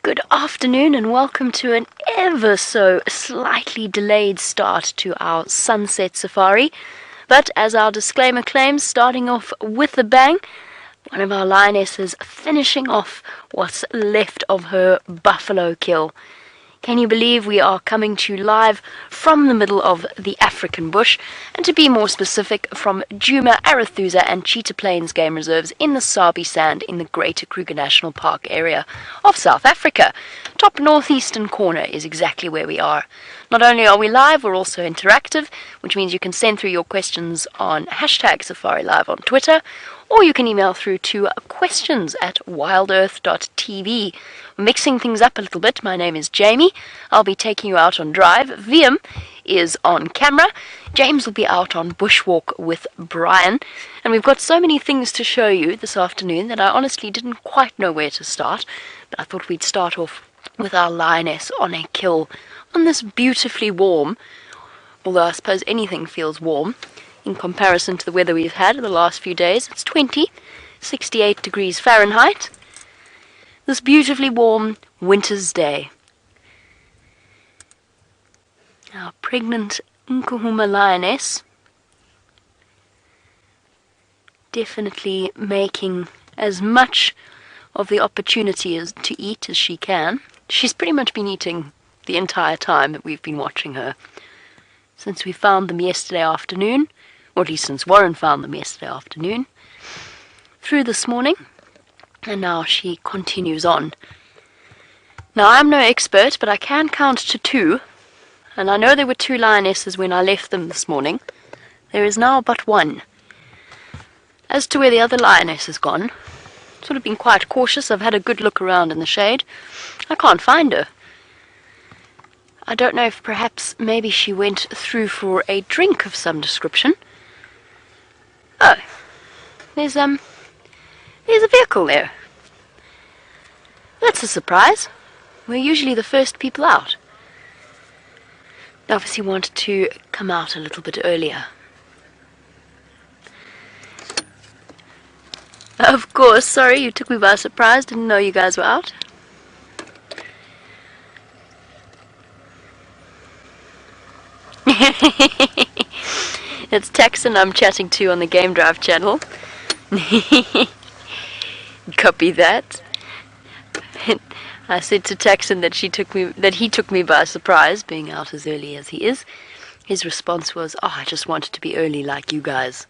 Good afternoon and welcome to an ever so slightly delayed start to our sunset safari. But as our disclaimer claims, starting off with a bang, one of our lionesses finishing off what's left of her buffalo kill. Can you believe we are coming to you live from the middle of the African bush, and to be more specific, from Djuma, Arathusa and Cheetah Plains Game Reserves in the Sabi Sand in the Greater Kruger National Park area of South Africa. Top northeastern corner is exactly where we are. Not only are we live, we're also interactive, which means you can send through your questions on #SafariLive on Twitter, or you can email through to questions@WildEarth.tv. Mixing things up a little bit, my name is Jamie. I'll be taking you out on drive. VM is on camera. James will be out on bushwalk with Brian. And we've got so many things to show you this afternoon that I honestly didn't quite know where to start. But I thought we'd start off with our lioness on a kill on this beautifully warm, although I suppose anything feels warm in comparison to the weather we've had in the last few days. It's 68 degrees Fahrenheit. This beautifully warm winter's day. Our pregnant Nkuhuma lioness definitely making as much of the opportunity as to eat as she can. She's pretty much been eating the entire time that we've been watching her, since we found them yesterday afternoon, or at least since Warren found them yesterday afternoon, through this morning, and now she continues on. Now, I'm no expert, but I can count to 2, and I know there were 2 lionesses when I left them this morning. There is now but 1. As to where the other lioness has gone, sort of been quite cautious. I've had a good look around in the shade. I can't find her. I don't know if perhaps maybe she went through for a drink of some description. Oh, there's a vehicle there. That's a surprise. We're usually the first people out. They obviously wanted to come out a little bit earlier. Of course, sorry, you took me by surprise. Didn't know you guys were out. It's Texan I'm chatting to on the Game Drive channel. Copy that. I said to Texan that he took me by surprise, being out as early as he is. His response was, "Oh, I just wanted to be early like you guys."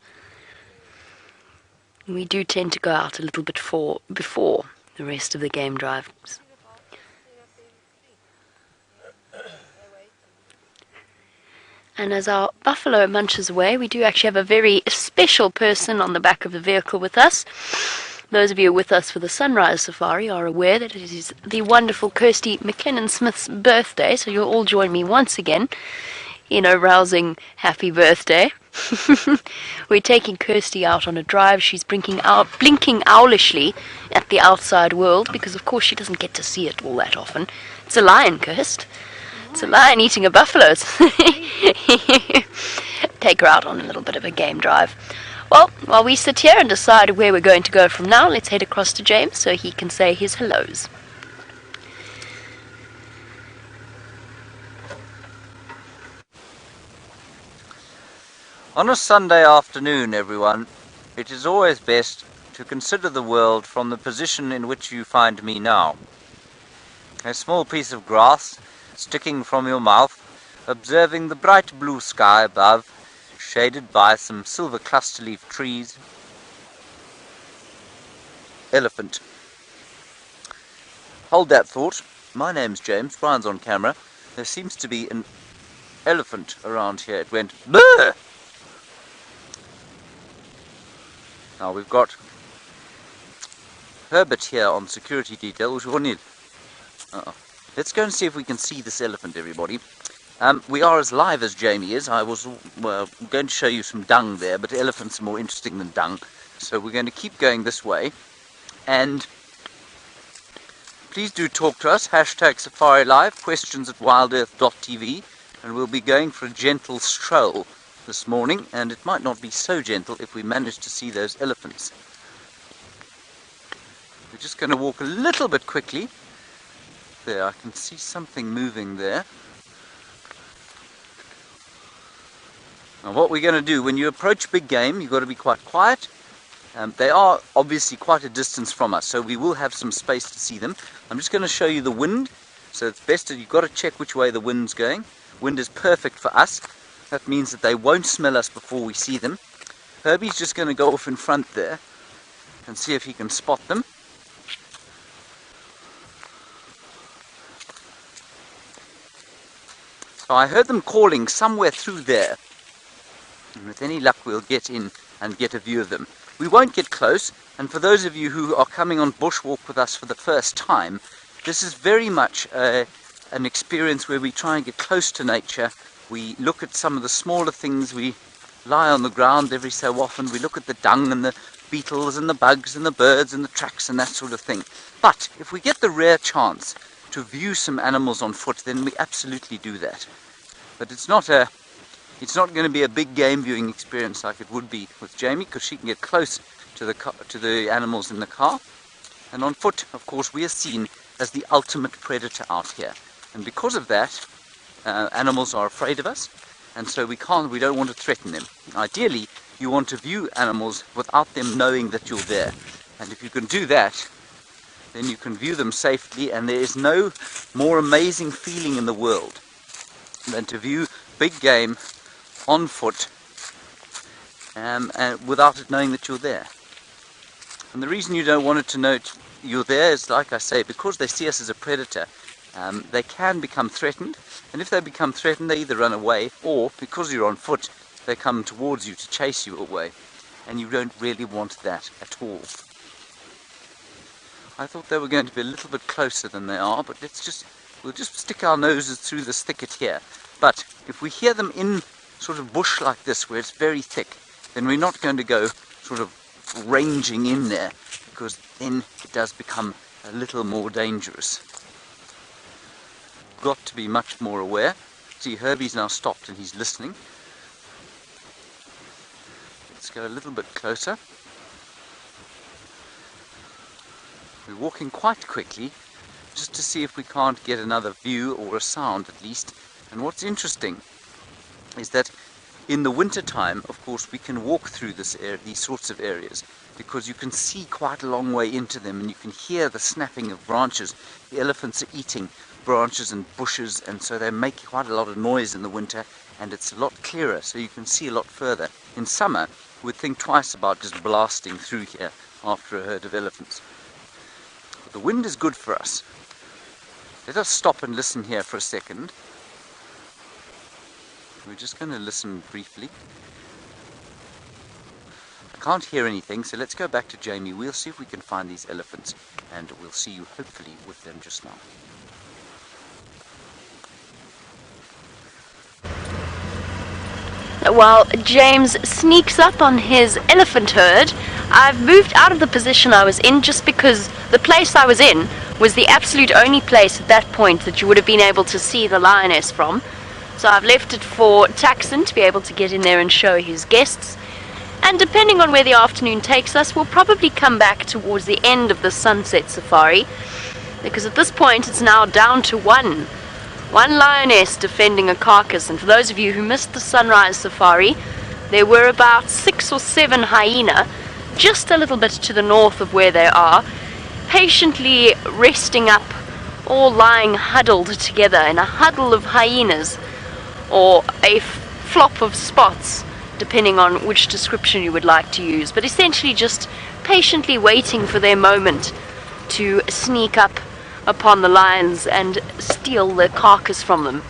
We do tend to go out a little bit before the rest of the game drives. And as our buffalo munches away, we do actually have a very special person on the back of the vehicle with us. Those of you with us for the Sunrise Safari are aware that it is the wonderful Kirsty McLennan-Smith's birthday, so you'll all join me once again in a rousing happy birthday. We're taking Kirsty out on a drive. She's blinking owlishly at the outside world, because of course she doesn't get to see it all that often. It's a lion, Kirst. It's a lion eating a buffalo. Take her out on a little bit of a game drive. Well, while we sit here and decide where we're going to go from now, let's head across to James so he can say his hellos. On a Sunday afternoon, everyone, it is always best to consider the world from the position in which you find me now. A small piece of grass sticking from your mouth, observing the bright blue sky above, shaded by some silver cluster-leaf trees. Elephant. Hold that thought. My name's James. Brian's on camera. There seems to be an elephant around here. It went "Bleh!" Now we've got Herbert here on security detail. Let's go and see if we can see this elephant, everybody. We are as live as Jamie is. I was going to show you some dung there, but elephants are more interesting than dung. So we're going to keep going this way. And please do talk to us. #SafariLive, questions@WildEarth.tv. And we'll be going for a gentle stroll this morning. And it might not be so gentle if we manage to see those elephants. We're just going to walk a little bit quickly there. I can see something moving there. Now what we're going to do, when you approach big game, you've got to be quite quiet. They are obviously quite a distance from us, so we will have some space to see them. I'm just going to show you the wind, so it's best that you've got to check which way the wind's going. Wind is perfect for us. That means that they won't smell us before we see them. Herbie's just going to go off in front there and see if he can spot them. So I heard them calling somewhere through there, and with any luck we'll get in and get a view of them. We won't get close, and for those of you who are coming on bushwalk with us for the first time, this is very much an experience where we try and get close to nature. We look at some of the smaller things, we lie on the ground every so often, we look at the dung and the beetles and the bugs and the birds and the tracks and that sort of thing. But if we get the rare chance to view some animals on foot, then we absolutely do that. But it's not going to be a big game viewing experience like it would be with Jamie, because she can get close to the animals in the car. And on foot, of course, we are seen as the ultimate predator out here. And because of that, animals are afraid of us, and so we don't want to threaten them. Ideally, you want to view animals without them knowing that you're there. And if you can do that, then you can view them safely, and there is no more amazing feeling in the world than to view big game on foot and without it knowing that you're there. And the reason you don't want it to know you're there is, like I say, because they see us as a predator. They can become threatened, and if they become threatened, they either run away, or because you're on foot, they come towards you to chase you away, and you don't really want that at all. I thought they were going to be a little bit closer than they are, but we'll just stick our noses through this thicket here. But if we hear them in sort of bush like this, where it's very thick, then we're not going to go sort of ranging in there, because then it does become a little more dangerous. Got to be much more aware. See, Herbie's now stopped and he's listening. Let's go a little bit closer. We're walking quite quickly, just to see if we can't get another view or a sound at least. And what's interesting is that in the winter time, of course, we can walk through these sorts of areas, because you can see quite a long way into them, and you can hear the snapping of branches. The elephants are eating branches and bushes, and so they make quite a lot of noise in the winter, and it's a lot clearer, so you can see a lot further. In summer, we'd think twice about just blasting through here after a herd of elephants. But the wind is good for us. Let us stop and listen here for a second. We're just going to listen briefly. I can't hear anything, so let's go back to Jamie. We'll see if we can find these elephants, and we'll see you hopefully with them just now. While James sneaks up on his elephant herd, I've moved out of the position I was in, just because the place I was in was the absolute only place at that point that you would have been able to see the lioness from. So I've left it for Taxon to be able to get in there and show his guests. And depending on where the afternoon takes us, we'll probably come back towards the end of the sunset safari, because at this point it's now down to one lioness defending a carcass. And for those of you who missed the sunrise safari, there were about 6 or 7 hyena just a little bit to the north of where they are, patiently resting up, all lying huddled together in a huddle of hyenas, or a flop of spots, depending on which description you would like to use, but essentially just patiently waiting for their moment to sneak up upon the lions and steal the carcass from them.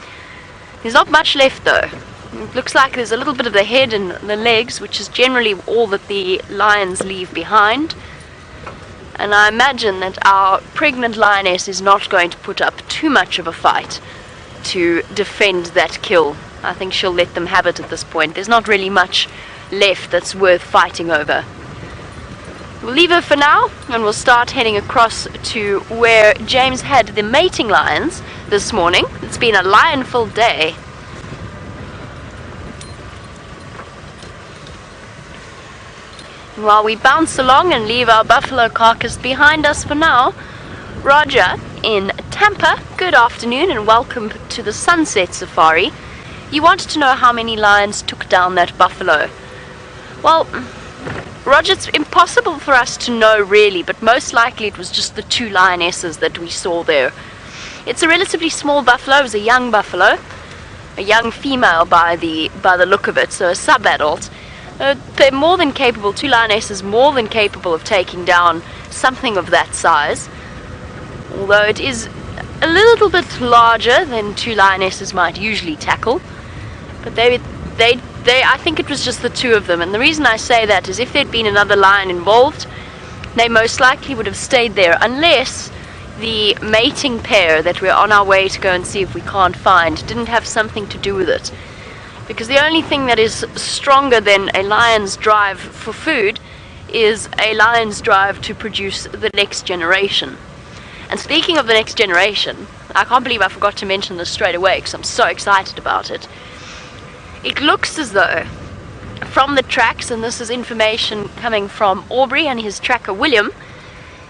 There's not much left though. It looks like there's a little bit of the head and the legs, which is generally all that the lions leave behind. And I imagine that our pregnant lioness is not going to put up too much of a fight to defend that kill. I think she'll let them have it at this point. There's not really much left that's worth fighting over. We'll leave her for now, and we'll start heading across to where James had the mating lions this morning. It's been a lion-filled day. While we bounce along and leave our buffalo carcass behind us for now, Roger in Tampa, good afternoon and welcome to the Sunset Safari. You wanted to know how many lions took down that buffalo. Well, Roger, it's impossible for us to know really, but most likely it was just the 2 lionesses that we saw there. It's a relatively small buffalo. It was a young buffalo, a young female by the look of it, so a sub-adult. They're more than capable, 2 lionesses more than capable of taking down something of that size, although it is a little bit larger than 2 lionesses might usually tackle. But I think it was just the 2 of them, and the reason I say that is if there'd been another lion involved, they most likely would have stayed there, unless the mating pair that we're on our way to go and see if we can't find didn't have something to do with it. Because the only thing that is stronger than a lion's drive for food is a lion's drive to produce the next generation. And speaking of the next generation, I can't believe I forgot to mention this straight away because I'm so excited about it. It looks as though, from the tracks, and this is information coming from Aubrey and his tracker William,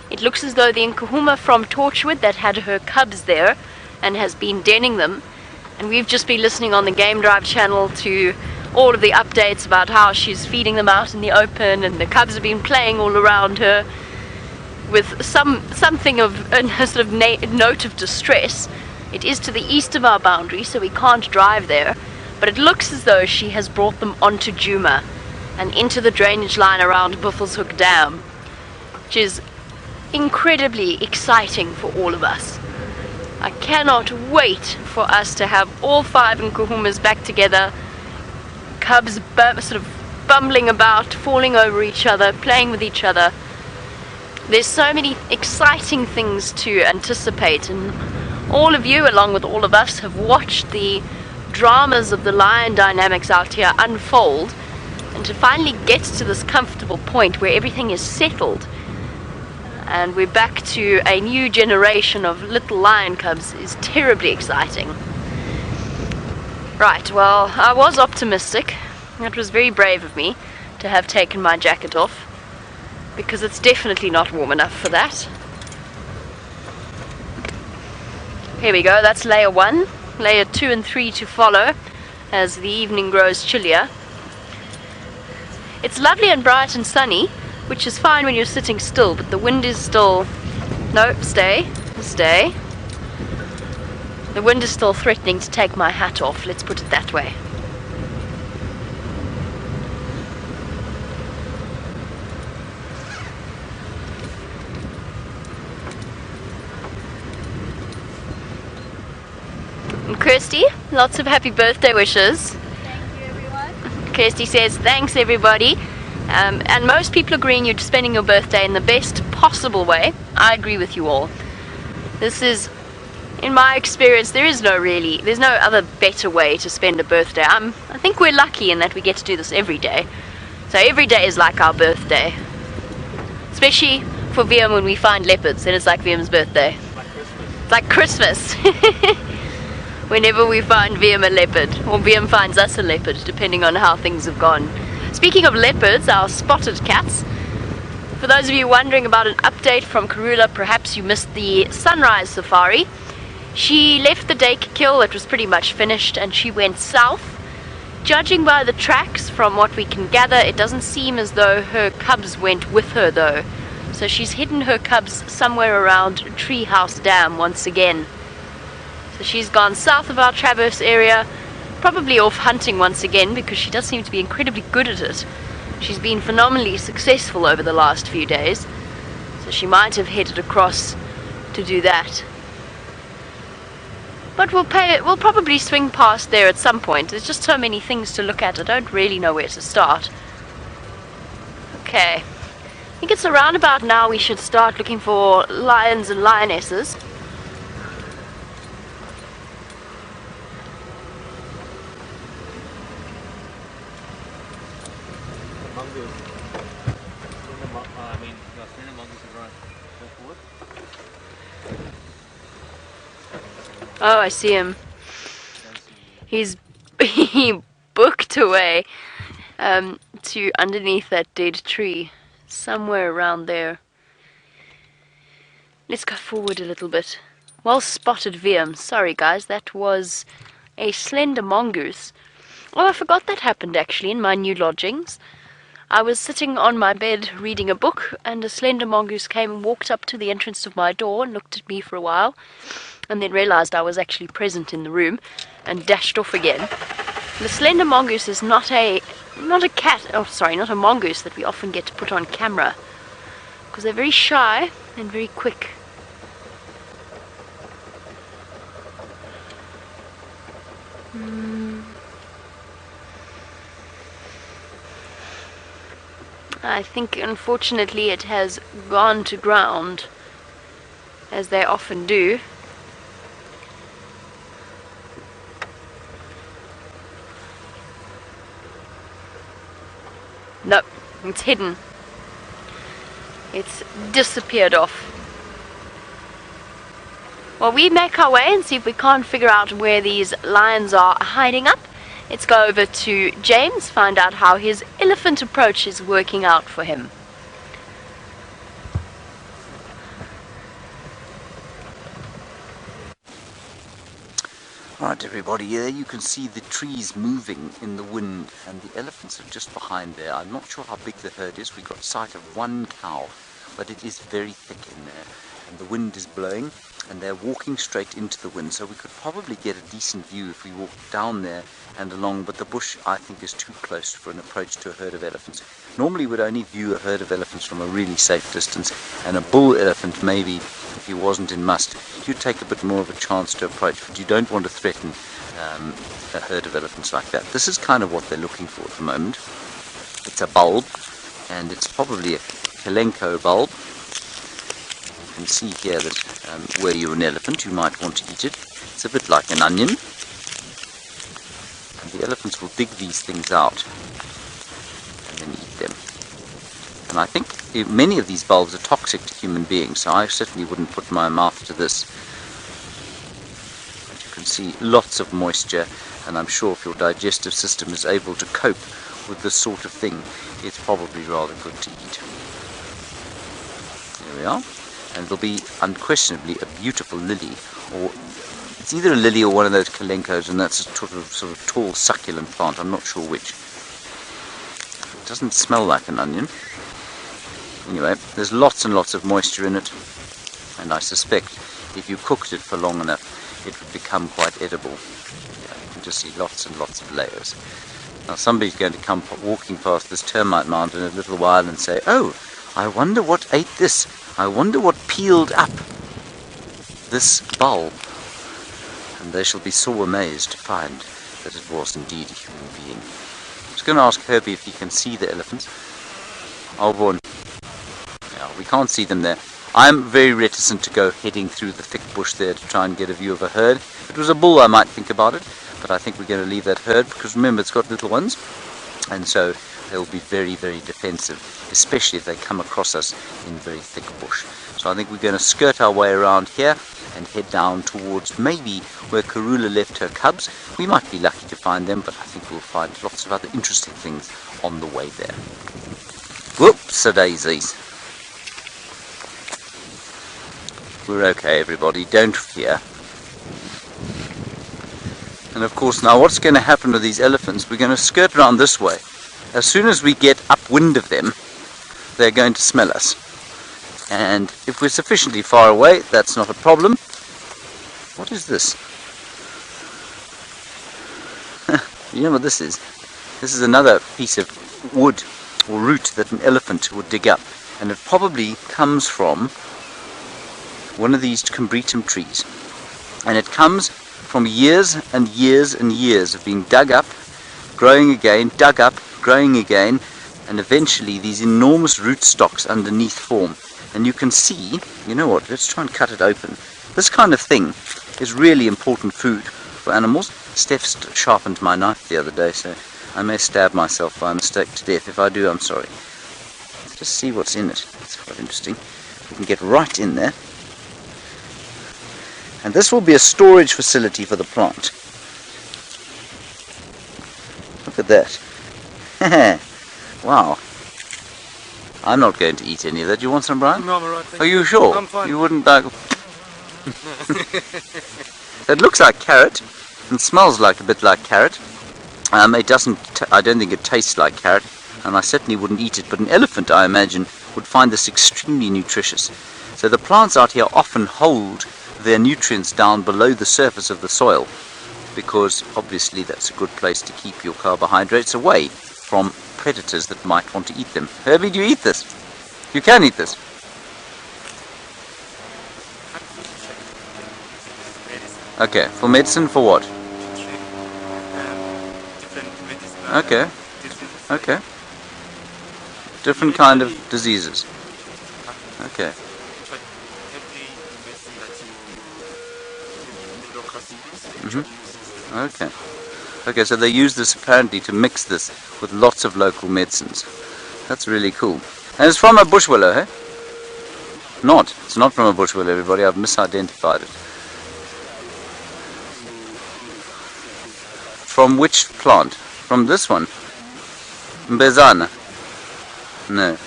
it looks as though the Nkuhuma from Torchwood that had her cubs there and has been denning them, and we've just been listening on the Game Drive channel to all of the updates about how she's feeding them out in the open, and the cubs have been playing all around her with something of a sort of note of distress. It is to the east of our boundary, so we can't drive there, but it looks as though she has brought them onto Djuma and into the drainage line around Buffelshoek Dam, which is incredibly exciting for all of us. I cannot wait for us to have all 5 Nkuhumas back together, cubs sort of bumbling about, falling over each other, playing with each other. There's so many exciting things to anticipate, and all of you, along with all of us, have watched the dramas of the lion dynamics out here unfold, and to finally get to this comfortable point where everything is settled and we're back to a new generation of little lion cubs is terribly exciting. Right, well, I was optimistic. That was very brave of me to have taken my jacket off, because it's definitely not warm enough for that. Here we go, that's layer 1. Layer 2 and 3 to follow as the evening grows chillier. It's lovely and bright and sunny, which is fine when you're sitting still, but the wind is still... No, stay. The wind is still threatening to take my hat off, let's put it that way. And Kirsty, lots of happy birthday wishes. Thank you, everyone. Kirsty says, thanks everybody. And most people agreeing you're spending your birthday in the best possible way. I agree with you all. This is, in my experience, there's no other better way to spend a birthday. I think we're lucky in that we get to do this every day. So every day is like our birthday. Especially for VM when we find leopards, then it's like VM's birthday. It's like Christmas. Whenever we find VM a leopard, or VM finds us a leopard, depending on how things have gone. Speaking of leopards, our spotted cats, for those of you wondering about an update from Karula, perhaps you missed the sunrise safari. She left the day kill, it was pretty much finished, and she went south. Judging by the tracks, from what we can gather, it doesn't seem as though her cubs went with her though. So she's hidden her cubs somewhere around Treehouse Dam once again. So she's gone south of our traverse area, probably off hunting once again, because she does seem to be incredibly good at it. She's been phenomenally successful over the last few days, so she might have headed across to do that. But we'll probably swing past there at some point. There's just so many things to look at, I don't really know where to start. Okay, I think it's around about now we should start looking for lions and lionesses. Oh, I see him. He's he booked away to underneath that dead tree, somewhere around there. Let's go forward a little bit. Well spotted, VM. Sorry guys, that was a slender mongoose. Oh, I forgot that happened actually in my new lodgings. I was sitting on my bed reading a book, and a slender mongoose came and walked up to the entrance of my door and looked at me for a while, and then realized I was actually present in the room and dashed off again. The slender mongoose is not a mongoose that we often get to put on camera, because they're very shy and very quick. I think unfortunately it has gone to ground, as they often do. Nope, it's hidden. It's disappeared off. Well, we make our way and see if we can't figure out where these lions are hiding up. Let's go over to James, find out how his elephant approach is working out for him. Right everybody, there you can see the trees moving in the wind, and the elephants are just behind there. I'm not sure how big the herd is. We got sight of one cow, but it is very thick in there, and the wind is blowing, and they're walking straight into the wind, so we could probably get a decent view if we walked down there and along, but the bush I think is too close for an approach to a herd of elephants. Normally we'd only view a herd of elephants from a really safe distance, and a bull elephant maybe, if he wasn't in must, you'd take a bit more of a chance to approach, but you don't want to threaten a herd of elephants like that. This is kind of what they're looking for at the moment. It's a bulb, and it's probably a Kalenko bulb. You can see here that were you an elephant, you might want to eat it. It's a bit like an onion. And the elephants will dig these things out and then eat them. And I think many of these bulbs are toxic to human beings, so I certainly wouldn't put my mouth to this. But you can see lots of moisture, and I'm sure if your digestive system is able to cope with this sort of thing, it's probably rather good to eat. There we are. And it'll be unquestionably a beautiful lily, or it's either a lily or one of those Kalenkos, and that's a sort of tall succulent plant. I'm not sure which. It doesn't smell like an onion. Anyway, there's lots and lots of moisture in it, and I suspect if you cooked it for long enough, it would become quite edible. Yeah, you can just see lots and lots of layers. Now somebody's going to come walking past this termite mound in a little while and say, "Oh, I wonder what ate this. I wonder what peeled up this bulb." And they shall be sore amazed to find that it was indeed a human being. I was going to ask Herbie if he can see the elephants. Alborn. Yeah, we can't see them there. I'm very reticent to go heading through the thick bush there to try and get a view of a herd. If it was a bull I might think about it, but I think we're going to leave that herd because remember it's got little ones, and so they'll be very, very defensive, especially if they come across us in very thick bush. So I think we're going to skirt our way around here and head down towards maybe where Karula left her cubs. We might be lucky to find them, but I think we'll find lots of other interesting things on the way there. Whoops-a-daisies. We're okay, everybody, don't fear. And of course now what's going to happen to these elephants, we're going to skirt around this way. As soon as we get upwind of them, they're going to smell us. And if we're sufficiently far away, that's not a problem. What is this? You know what this is? This is another piece of wood or root that an elephant would dig up. And it probably comes from one of these combretum trees. And it comes from years and years and years of being dug up, growing again, dug up, growing again, and eventually these enormous root stocks underneath form. And you can see, you know what, let's try and cut it open. This kind of thing is really important food for animals. Steph sharpened my knife the other day, so I may stab myself by mistake to death. If I do, I'm sorry. Let's just see what's in it. It's quite interesting. We can get right in there. And this will be a storage facility for the plant. Look at that. Wow. I'm not going to eat any of that. Do you want some, Brian? No, I'm alright. Are you sure? I'm fine. You wouldn't like... It looks like carrot and smells like a bit like carrot. It doesn't. I don't think it tastes like carrot, and I certainly wouldn't eat it. But an elephant, I imagine, would find this extremely nutritious. So the plants out here often hold their nutrients down below the surface of the soil, because obviously that's a good place to keep your carbohydrates away from predators that might want to eat them. Herbie, do you eat this? You can eat this. Okay, for medicine, for what? Okay, okay. Different kind of diseases. Okay. Okay. Okay, so they use this apparently to mix this with lots of local medicines. That's really cool. And it's from a bush willow, eh? Not. It's not from a bush willow, everybody. I've misidentified it. From which plant? From this one? Mbezana? No.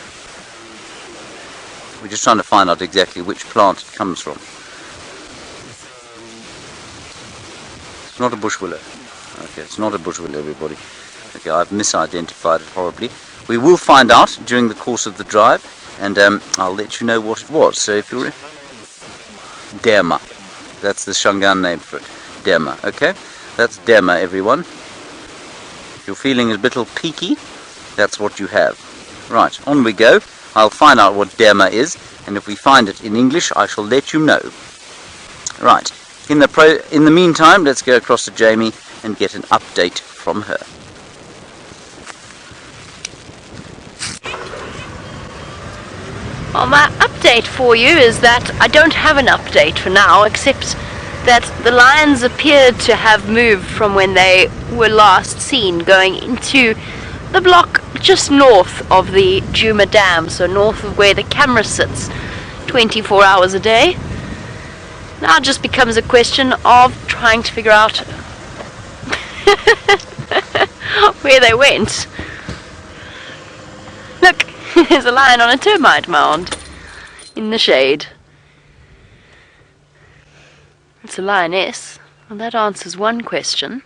We're just trying to find out exactly which plant it comes from. It's not a bush willow. Okay, it's not a bush willow, everybody. Okay, I've misidentified it horribly. We will find out during the course of the drive, and I'll let you know what it was. So if you're... Djuma. That's the Shangaan name for it. Djuma, okay? That's Djuma, everyone. If you're feeling a little peaky, that's what you have. Right, on we go. I'll find out what Djuma is, and if we find it in English, I shall let you know. Right, in the meantime, let's go across to Jamie and get an update from her. Well, my update for you is that I don't have an update for now, except that the lions appeared to have moved from when they were last seen, going into the block just north of the Djuma Dam, so north of where the camera sits 24 hours a day. Now it just becomes a question of trying to figure out where they went. Look, there's a lion on a termite mound in the shade. It's a lioness. Well, that answers one question.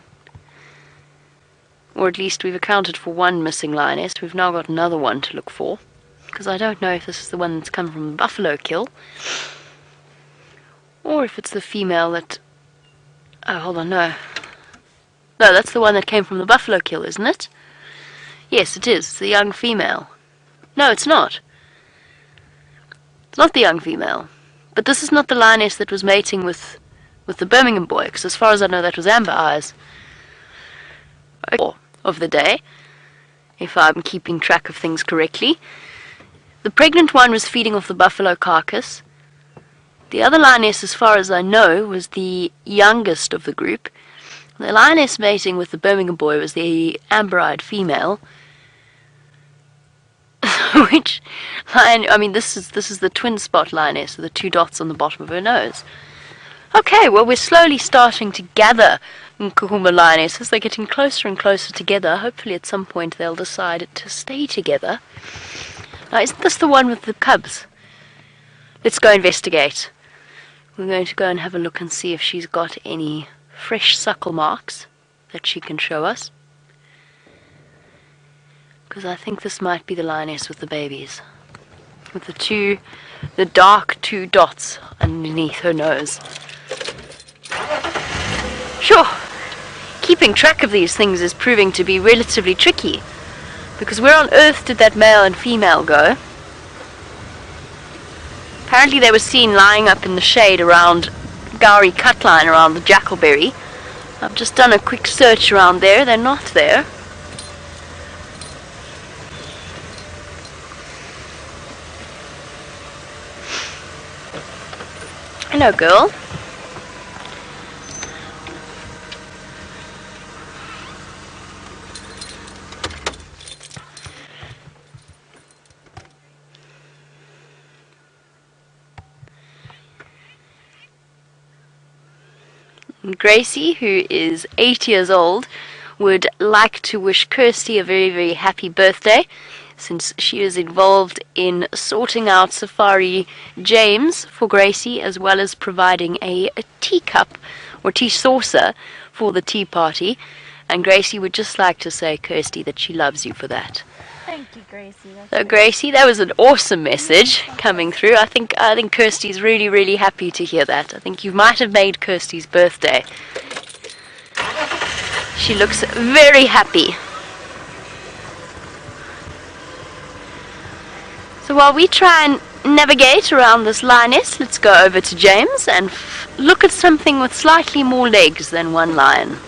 Or at least we've accounted for one missing lioness. We've now got another one to look for. Because I don't know if this is the one that's come from the buffalo kill, or if it's the female that... Oh, hold on, no. No, that's the one that came from the buffalo kill, isn't it? Yes, it is. It's the young female. No, it's not. It's not the young female. But this is not the lioness that was mating with the Birmingham boy, because as far as I know, that was Amber Eyes. Of the day, if I'm keeping track of things correctly. The pregnant one was feeding off the buffalo carcass. The other lioness, as far as I know, was the youngest of the group. The lioness mating with the Birmingham boy was the amber-eyed female. Which lion? I mean, this is the twin spot lioness with the two dots on the bottom of her nose. Okay, well, we're slowly starting to gather Nkuhuma lionesses. They're getting closer and closer together. Hopefully at some point they'll decide to stay together. Now, isn't this the one with the cubs? Let's go investigate. We're going to go and have a look and see if she's got any fresh suckle marks that she can show us. Because I think this might be the lioness with the babies. With the dark two dots underneath her nose. Sure, keeping track of these things is proving to be relatively tricky, because where on earth did that male and female go? Apparently they were seen lying up in the shade around Gowrie Cutline, around the Jackalberry. I've just done a quick search around there. They're not there. Hello, girl. Gracie, who is 8 years old, would like to wish Kirsty a very, very happy birthday. since she is involved in sorting out Safari James for Gracie, as well as providing a teacup or tea saucer for the tea party. And Gracie would just like to say, Kirsty, that she loves you for that. Thank you, Gracie. So Gracie, that was an awesome message coming through. I think Kirsty's really, really happy to hear that. I think you might have made Kirsty's birthday. She looks very happy. So while we try and navigate around this lioness, let's go over to James and look at something with slightly more legs than one lion.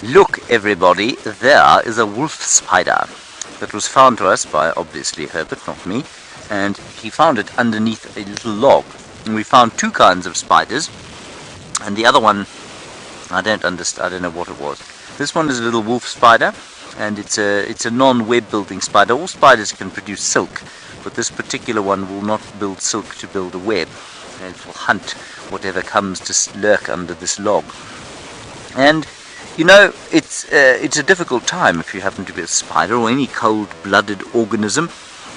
Look everybody, there is a wolf spider that was found to us by obviously Herbert, not me, and he found it underneath a little log. And we found two kinds of spiders, and the other one, I don't know what it was. This one is a little wolf spider, and it's a non-web building spider. All spiders can produce silk, but this particular one will not build silk to build a web, and it will hunt whatever comes to lurk under this log. And you know, it's a difficult time if you happen to be a spider or any cold-blooded organism.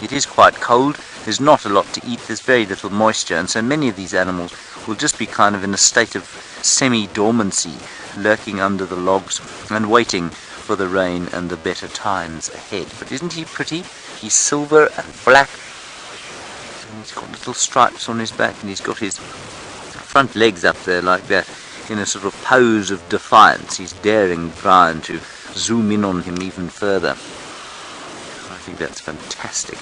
It is quite cold, there's not a lot to eat, there's very little moisture, and so many of these animals will just be kind of in a state of semi-dormancy, lurking under the logs and waiting for the rain and the better times ahead. But isn't he pretty? He's silver and black, and he's got little stripes on his back, and he's got his front legs up there like that, in a sort of pose of defiance. He's daring Brian to zoom in on him even further. I think that's fantastic.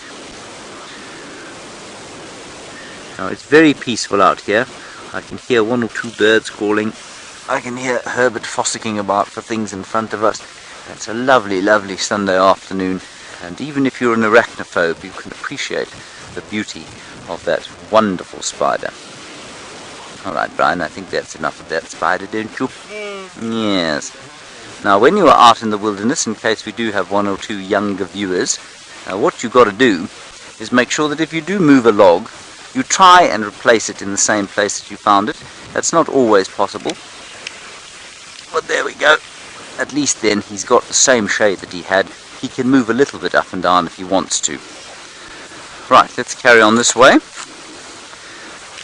Now it's very peaceful out here. I can hear one or two birds calling. I can hear Herbert fossicking about for things in front of us. It's a lovely, lovely Sunday afternoon, and even if you're an arachnophobe, you can appreciate the beauty of that wonderful spider. Alright, Brian, I think that's enough of that spider, don't you? Yes. Now, when you are out in the wilderness, in case we do have one or two younger viewers, what you've got to do is make sure that if you do move a log, you try and replace it in the same place that you found it. That's not always possible. But there we go. At least then he's got the same shade that he had. He can move a little bit up and down if he wants to. Right, let's carry on this way.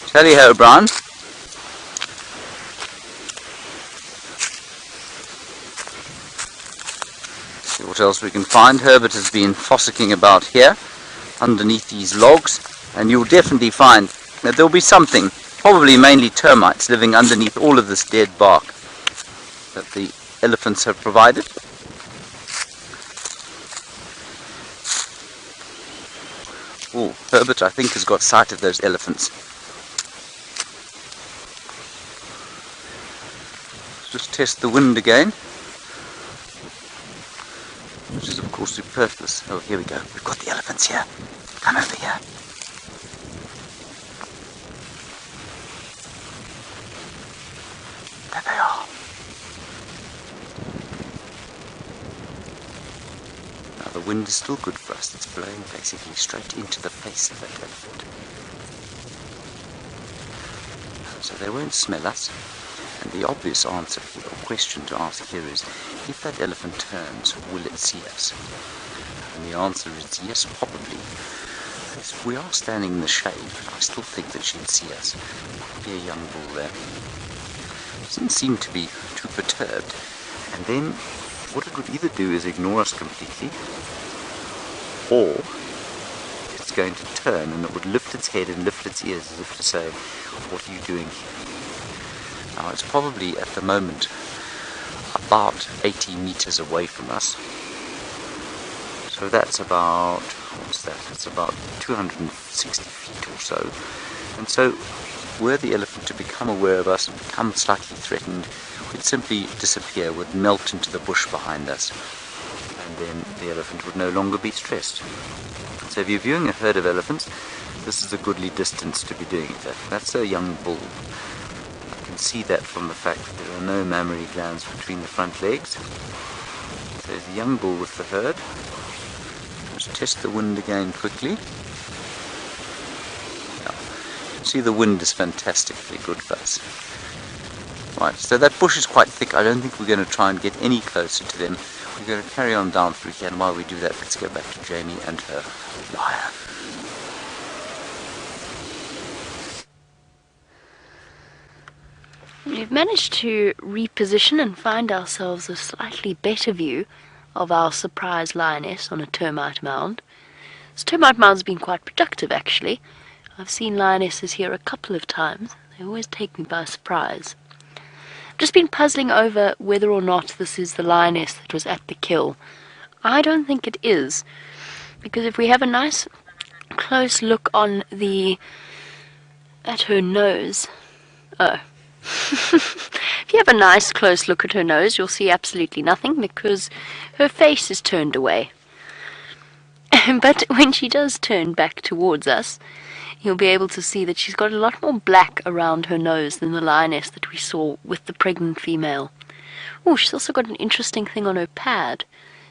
Tally-ho, Brian. See what else we can find. Herbert has been fossicking about here underneath these logs, and you'll definitely find that there'll be something, probably mainly termites, living underneath all of this dead bark that the elephants have provided. Oh, Herbert, I think, has got sight of those elephants. Let's just test the wind again, which is of course superfluous. Oh, here we go. We've got the elephants here. Come over here. There they are. Now the wind is still good for us. It's blowing basically straight into the face of that elephant. So they won't smell us. And the obvious answer, or question to ask here is, if that elephant turns, will it see us? And the answer is yes, probably. Yes, we are standing in the shade, but I still think that she'd see us. Be a young bull there. Doesn't seem to be too perturbed. And then what it would either do is ignore us completely, or it's going to turn and it would lift its head and lift its ears as if to say, what are you doing here? Now it's probably at the moment about 80 meters away from us. So that's about, what's that? It's about 260 feet or so. And so were the elephant to become aware of us and become slightly threatened, it would simply disappear, would melt into the bush behind us, and then the elephant would no longer be stressed. So if you're viewing a herd of elephants, this is a goodly distance to be doing it at. That's a young bull. You can see that from the fact that there are no mammary glands between the front legs. So there's a young bull with the herd. Let's test the wind again quickly. See, the wind is fantastically good for us. Right, so that bush is quite thick. I don't think we're going to try and get any closer to them. We're going to carry on down through here, and while we do that, let's go back to Jamie and her lion. We've managed to reposition and find ourselves a slightly better view of our surprise lioness on a termite mound. This termite mound's been quite productive, actually. I've seen lionesses here a couple of times. They always take me by surprise. I've just been puzzling over whether or not this is the lioness that was at the kill. I don't think it is, because if we have a nice close look at her nose... Oh. If you have a nice close look at her nose, you'll see absolutely nothing because her face is turned away. But when she does turn back towards us, you'll be able to see that she's got a lot more black around her nose than the lioness that we saw with the pregnant female. Oh, she's also got an interesting thing on her pad.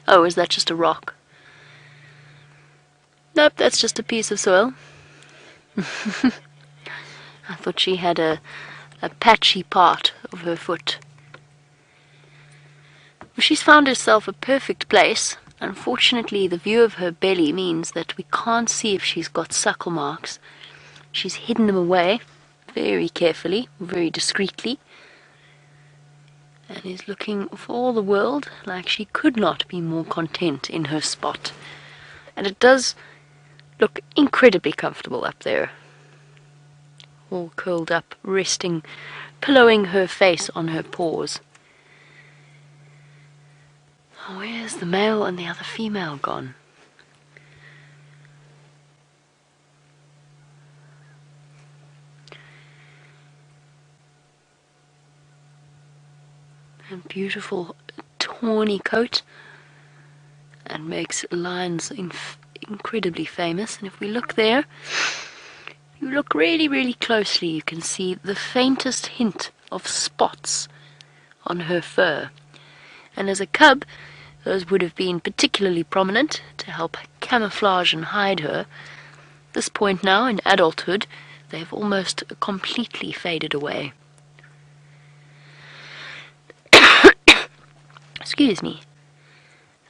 Oh, is that just a rock? Nope, that's just a piece of soil. I thought she had a patchy part of her foot. She's found herself a perfect place. Unfortunately, the view of her belly means that we can't see if she's got suckle marks. She's hidden them away very carefully, very discreetly, and is looking for all the world like she could not be more content in her spot. And it does look incredibly comfortable up there. All curled up, resting, pillowing her face on her paws. Oh, where's the male and the other female gone? A beautiful tawny coat, and makes lions incredibly famous. And if we look there, you look really, really closely, you can see the faintest hint of spots on her fur. And as a cub, those would have been particularly prominent to help camouflage and hide her. At this point now, in adulthood, they have almost completely faded away. Excuse me.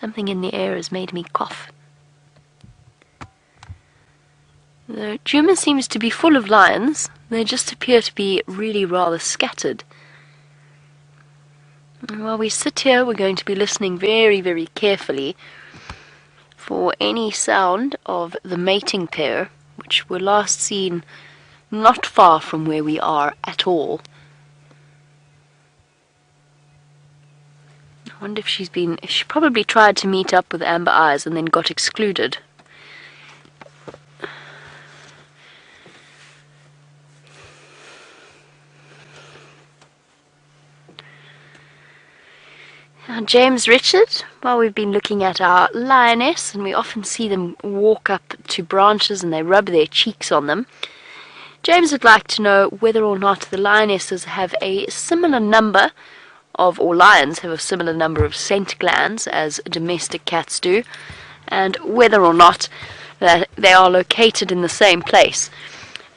Something in the air has made me cough. The Djuma seems to be full of lions. They just appear to be really rather scattered. And while we sit here, we're going to be listening very, very carefully for any sound of the mating pair, which were last seen not far from where we are at all. I wonder if she probably tried to meet up with Amber Eyes and then got excluded. Now, James Richard, while we've been looking at our lioness, and we often see them walk up to branches and they rub their cheeks on them, James would like to know whether or not the lionesses have a similar number of, or lions have a similar number of scent glands as domestic cats do, and whether or not that they are located in the same place.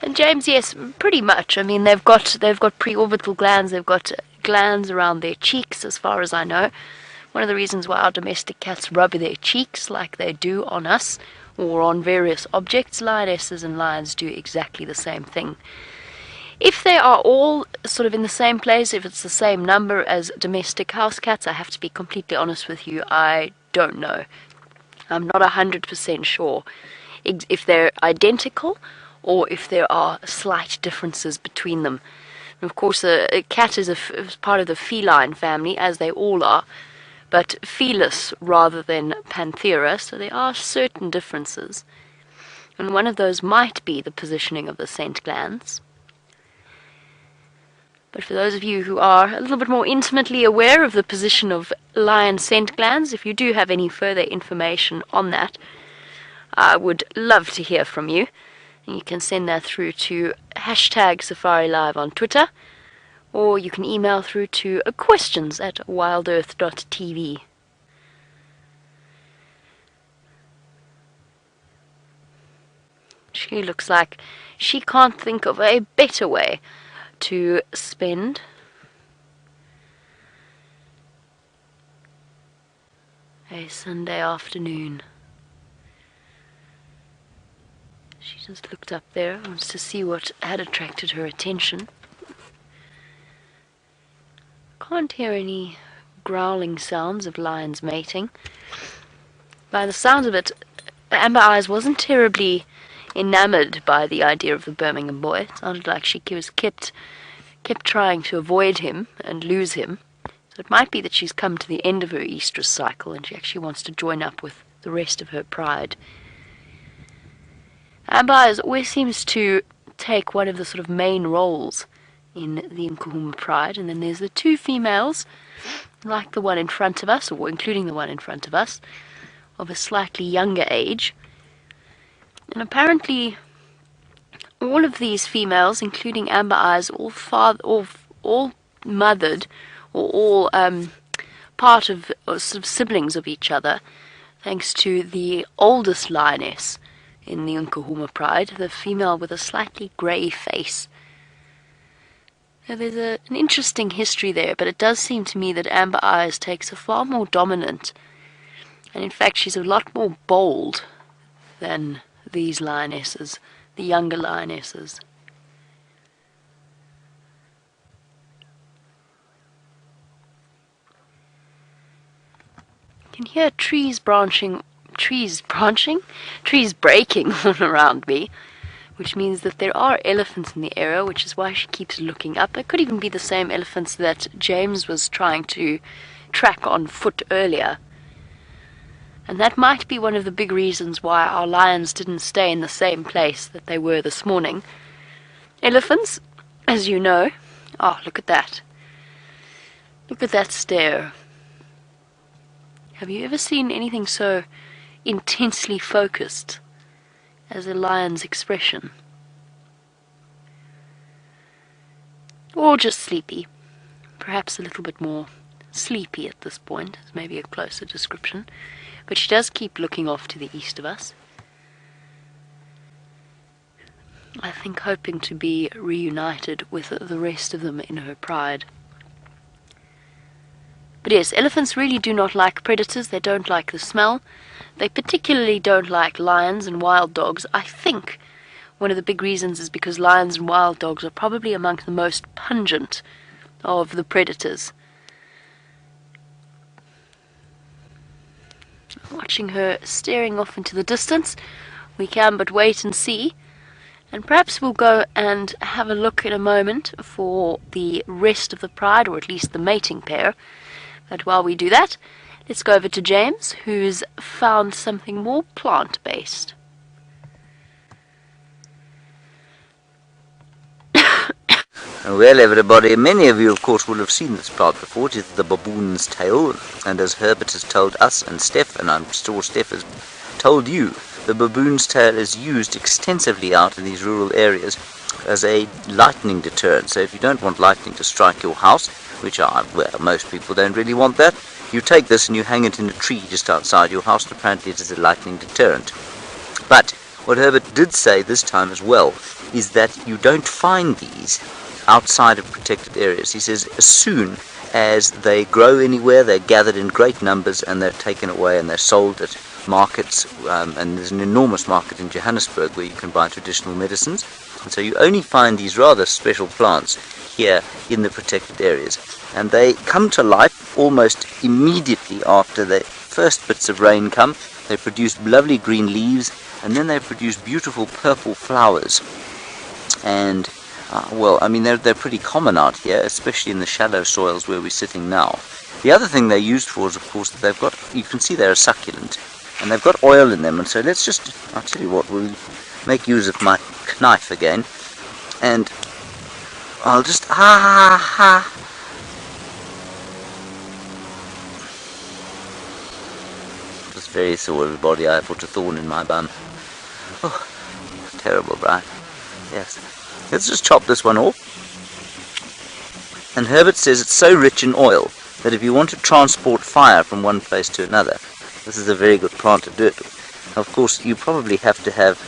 And James, yes, pretty much. I mean, they've got preorbital glands, they've got glands around their cheeks, as far as I know. One of the reasons why our domestic cats rub their cheeks like they do on us, or on various objects, lionesses and lions do exactly the same thing. If they are all sort of in the same place, if it's the same number as domestic house cats, I have to be completely honest with you, I don't know. I'm not 100% sure if they're identical or if there are slight differences between them. And of course, a cat is part of the feline family, as they all are, but felis rather than panthera, so there are certain differences. And one of those might be the positioning of the scent glands. But for those of you who are a little bit more intimately aware of the position of lion scent glands, if you do have any further information on that, I would love to hear from you. You can send that through to #SafariLive on Twitter, or you can email through to questions@WildEarth.tv. She looks like she can't think of a better way to spend A Sunday afternoon. She just looked up there, wants to see what had attracted her attention. Can't hear any growling sounds of lions mating. By the sounds of it, Amber Eyes wasn't terribly enamored by the idea of the Birmingham boy. It sounded like she kept trying to avoid him and lose him. So it might be that she's come to the end of her estrus cycle and she actually wants to join up with the rest of her pride. Amber Eyes always seems to take one of the sort of main roles in the Nkuhuma pride, and then there's the two females, like the one in front of us, or including the one in front of us, of a slightly younger age. And apparently all of these females, including Amber Eyes, all mothered, or all part of or sort of siblings of each other, thanks to the oldest lioness in the Nkuhuma pride, the female with a slightly grey face. Now, there's an interesting history there, but it does seem to me that Amber Eyes takes a far more dominant, and in fact she's a lot more bold than these lionesses, the younger lionesses. You can hear trees breaking all around me, which means that there are elephants in the area, which is why she keeps looking up. It could even be the same elephants that James was trying to track on foot earlier. And that might be one of the big reasons why our lions didn't stay in the same place that they were this morning. Elephants, as you know, look at that. Look at that stare. Have you ever seen anything so intensely focused as a lion's expression? Or just sleepy. Perhaps a little bit more sleepy at this point, is maybe a closer description. But she does keep looking off to the east of us. I think hoping to be reunited with the rest of them in her pride. But yes, elephants really do not like predators. They don't like the smell. They particularly don't like lions and wild dogs. I think one of the big reasons is because lions and wild dogs are probably among the most pungent of the predators. Watching her staring off into the distance, we can but wait and see. And perhaps we'll go and have a look in a moment for the rest of the pride, or at least the mating pair. But while we do that, let's go over to James, who's found something more plant-based. Well, everybody, many of you, of course, will have seen this plant before. It is the baboon's tail, and as Herbert has told us, and Steph, and I'm sure Steph has told you, the baboon's tail is used extensively out in these rural areas as a lightning deterrent. So if you don't want lightning to strike your house, which most people don't really want that, you take this and you hang it in a tree just outside your house, and apparently it is a lightning deterrent. But what Herbert did say this time as well is that you don't find these outside of protected areas. He says as soon as they grow anywhere, they're gathered in great numbers and they're taken away and they're sold at markets, and there's an enormous market in Johannesburg where you can buy traditional medicines. And so you only find these rather special plants here in the protected areas, and they come to life almost immediately after the first bits of rain come. They produce lovely green leaves, and then they produce beautiful purple flowers. And they're pretty common out here, especially in the shallow soils where we're sitting now. The other thing they're used for is, of course, that you can see they're a succulent, and they've got oil in them. And so I'll tell you what, we'll make use of my knife again, and I'll just, Just very sore, everybody. I put a thorn in my bum. Oh, terrible, right? Yes. Let's just chop this one off. And Herbert says it's so rich in oil that if you want to transport fire from one place to another, this is a very good plant to do it with. Of course, you probably have to have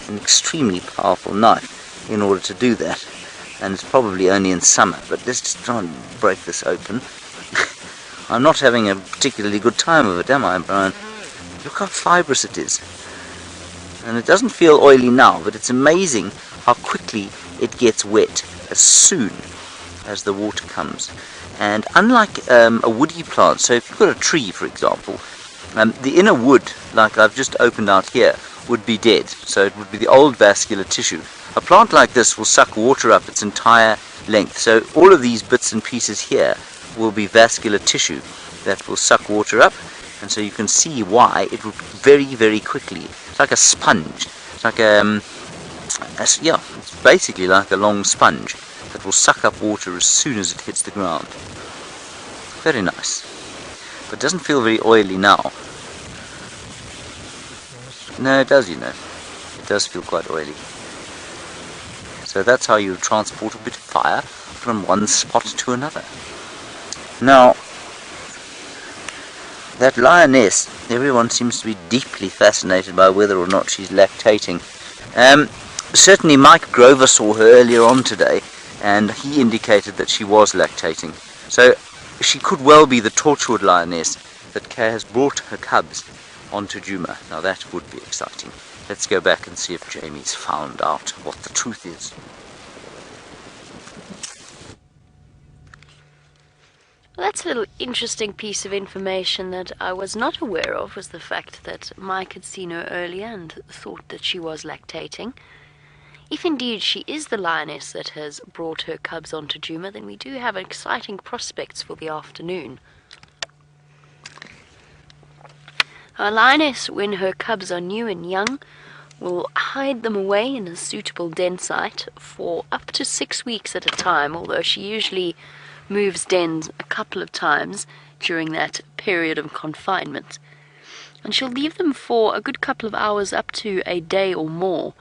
an extremely powerful knife in order to do that. And it's probably only in summer, but let's just try and break this open. I'm not having a particularly good time of it, am I, Brian? Look how fibrous it is. And it doesn't feel oily now, but it's amazing how quickly it gets wet as soon as the water comes. And unlike a woody plant, so if you've got a tree, for example, the inner wood, like I've just opened out here, would be dead. So it would be the old vascular tissue. A plant like this will suck water up its entire length. So all of these bits and pieces here will be vascular tissue that will suck water up. And so you can see why it will very, very quickly. It's like a sponge. It's like yeah, it's basically like a long sponge that will suck up water as soon as it hits the ground. Very nice. But it doesn't feel very oily now. No, it does, you know. It does feel quite oily. So that's how you transport a bit of fire from one spot to another. Now, that lioness, everyone seems to be deeply fascinated by whether or not she's lactating. Certainly Mike Grover saw her earlier on today, and he indicated that she was lactating. So she could well be the torchwood lioness that Kay has brought her cubs onto Djuma. Now that would be exciting. Let's go back and see if Jamie's found out what the truth is. Well, that's a little interesting piece of information that I was not aware of, was the fact that Mike had seen her earlier and thought that she was lactating. If indeed she is the lioness that has brought her cubs onto Djuma, then we do have exciting prospects for the afternoon. A lioness, when her cubs are new and young, will hide them away in a suitable den site for up to 6 weeks at a time, although she usually moves dens a couple of times during that period of confinement. And she'll leave them for a good couple of hours, up to a day or more,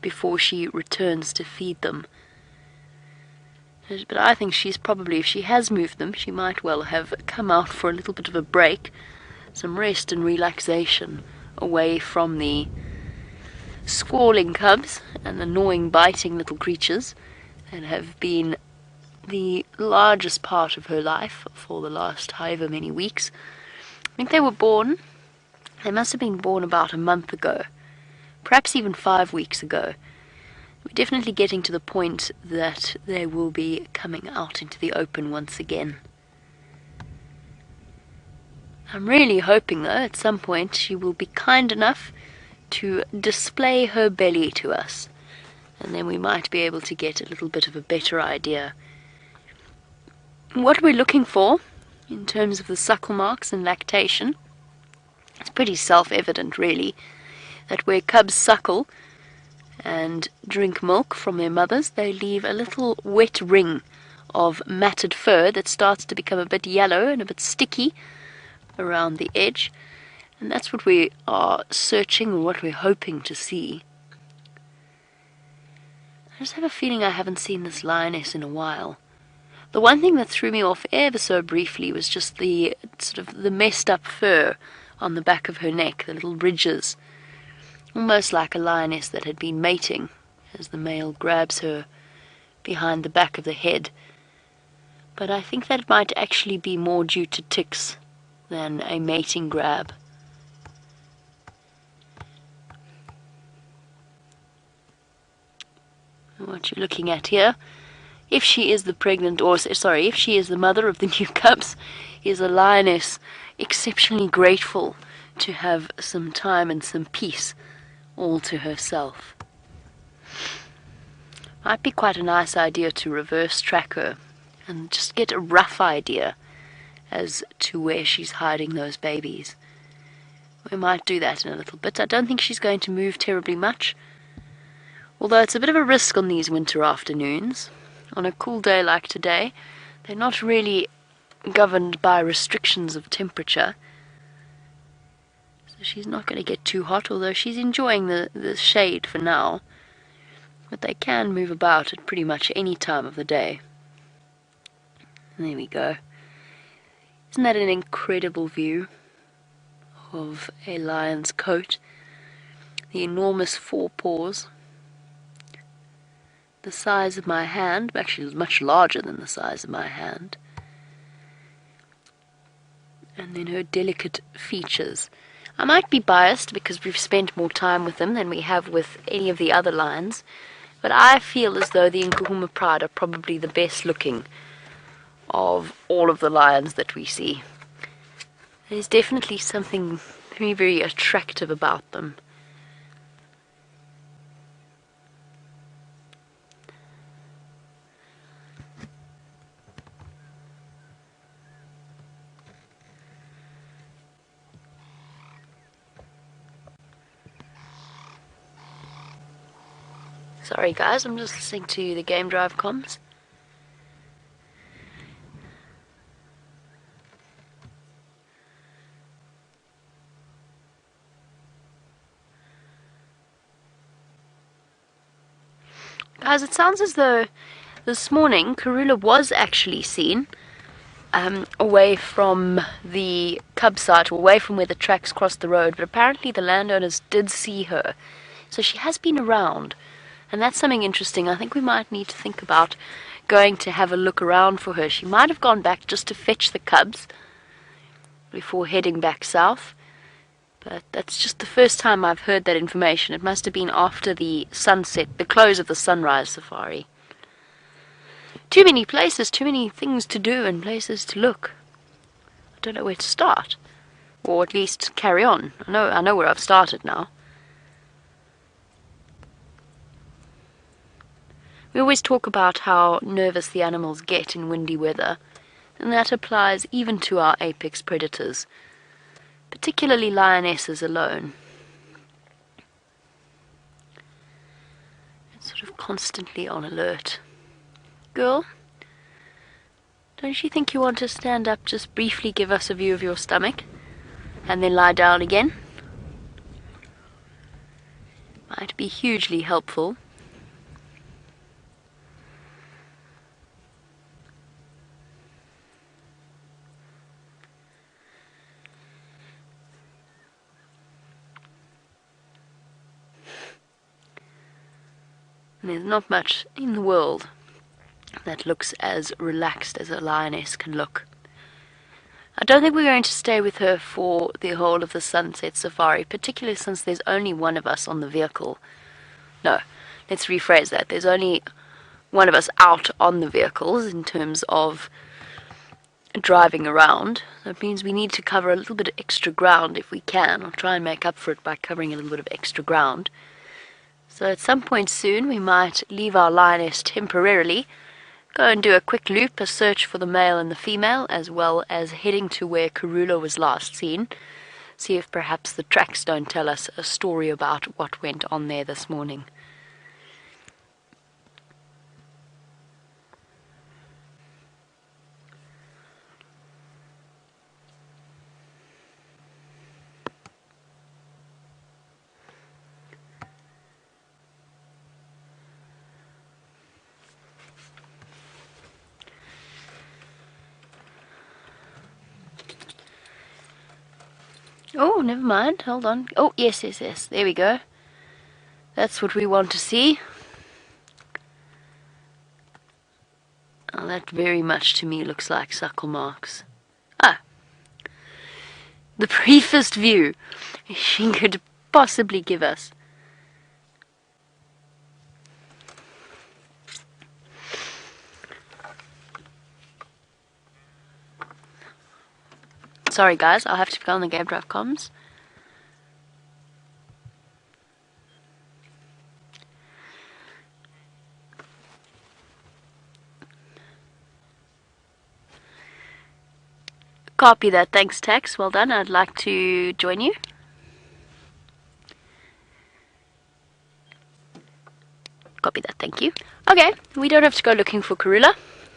before she returns to feed them. But I think she's probably, if she has moved them, she might well have come out for a little bit of a break, some rest and relaxation away from the squalling cubs and annoying biting little creatures that have been the largest part of her life for the last however many weeks. I think they must have been born about a month ago, perhaps even 5 weeks ago. We're definitely getting to the point that they will be coming out into the open once again. I'm really hoping, though, at some point she will be kind enough to display her belly to us, and then we might be able to get a little bit of a better idea. What we're looking for in terms of the suckle marks and lactation, it's pretty self-evident, really, that where cubs suckle and drink milk from their mothers, they leave a little wet ring of matted fur that starts to become a bit yellow and a bit sticky around the edge, and that's what we are searching, or what we're hoping to see. I just have a feeling I haven't seen this lioness in a while. The one thing that threw me off ever so briefly was just the sort of the messed up fur on the back of her neck, the little ridges, almost like a lioness that had been mating, as the male grabs her behind the back of the head. But I think that might actually be more due to ticks than a mating grab. What you're looking at here, if she is the if she is the mother of the new cubs, is a lioness exceptionally grateful to have some time and some peace all to herself. Might be quite a nice idea to reverse track her and just get a rough idea as to where she's hiding those babies. We might do that in a little bit. I don't think she's going to move terribly much, although it's a bit of a risk on these winter afternoons. On a cool day like today, they're not really governed by restrictions of temperature, so she's not going to get too hot, although she's enjoying the shade for now. But they can move about at pretty much any time of the day. There we go. Isn't that an incredible view of a lion's coat? The enormous forepaws, the size of my hand, actually it was much larger than the size of my hand. And then her delicate features. I might be biased because we've spent more time with them than we have with any of the other lions, but I feel as though the Nkuhuma Pride are probably the best looking of all of the lions that we see. There's definitely something very, very attractive about them. Sorry guys, I'm just listening to the game drive comms. Guys, it sounds as though this morning Karula was actually seen away from the cub site, away from where the tracks crossed the road, but apparently the landowners did see her. So she has been around. And that's something interesting. I think we might need to think about going to have a look around for her. She might have gone back just to fetch the cubs before heading back south. But that's just the first time I've heard that information. It must have been after the sunset, the close of the sunrise safari. Too many places, too many things to do and places to look. I don't know where to start. Or at least carry on. I know where I've started now. We always talk about how nervous the animals get in windy weather, and that applies even to our apex predators, particularly lionesses alone. It's sort of constantly on alert. Girl, don't you think you want to stand up, just briefly give us a view of your stomach, and then lie down again? Might be hugely helpful. There's not much in the world that looks as relaxed as a lioness can look. I don't think we're going to stay with her for the whole of the sunset safari, particularly since there's only one of us on the vehicle. No, let's rephrase that. There's only one of us out on the vehicles in terms of driving around. That means we need to cover a little bit of extra ground if we can, or try and make up for it by covering a little bit of extra ground. So at some point soon we might leave our lioness temporarily, go and do a quick loop, a search for the male and the female, as well as heading to where Karula was last seen. See if perhaps the tracks don't tell us a story about what went on there this morning. Oh, never mind. Hold on. Oh, yes. There we go. That's what we want to see. Oh, that very much to me looks like suckle marks. Ah. The briefest view she could possibly give us. Sorry guys, I'll have to go on the game drive comms. Copy that, thanks Tex, well done. I'd like to join you. Copy that, thank you. Okay, we don't have to go looking for Karula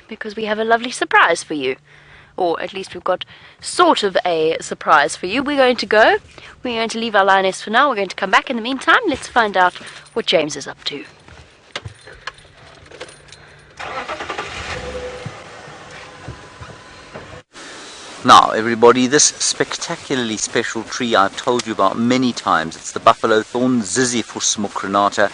because we have a lovely surprise for you. Or at least we've got sort of a surprise for you. We're going to leave our lioness for now. We're going to come back. In the meantime, let's find out what James is up to. Now everybody, this spectacularly special tree I've told you about many times. It's the buffalo thorn, Ziziphus mucronata.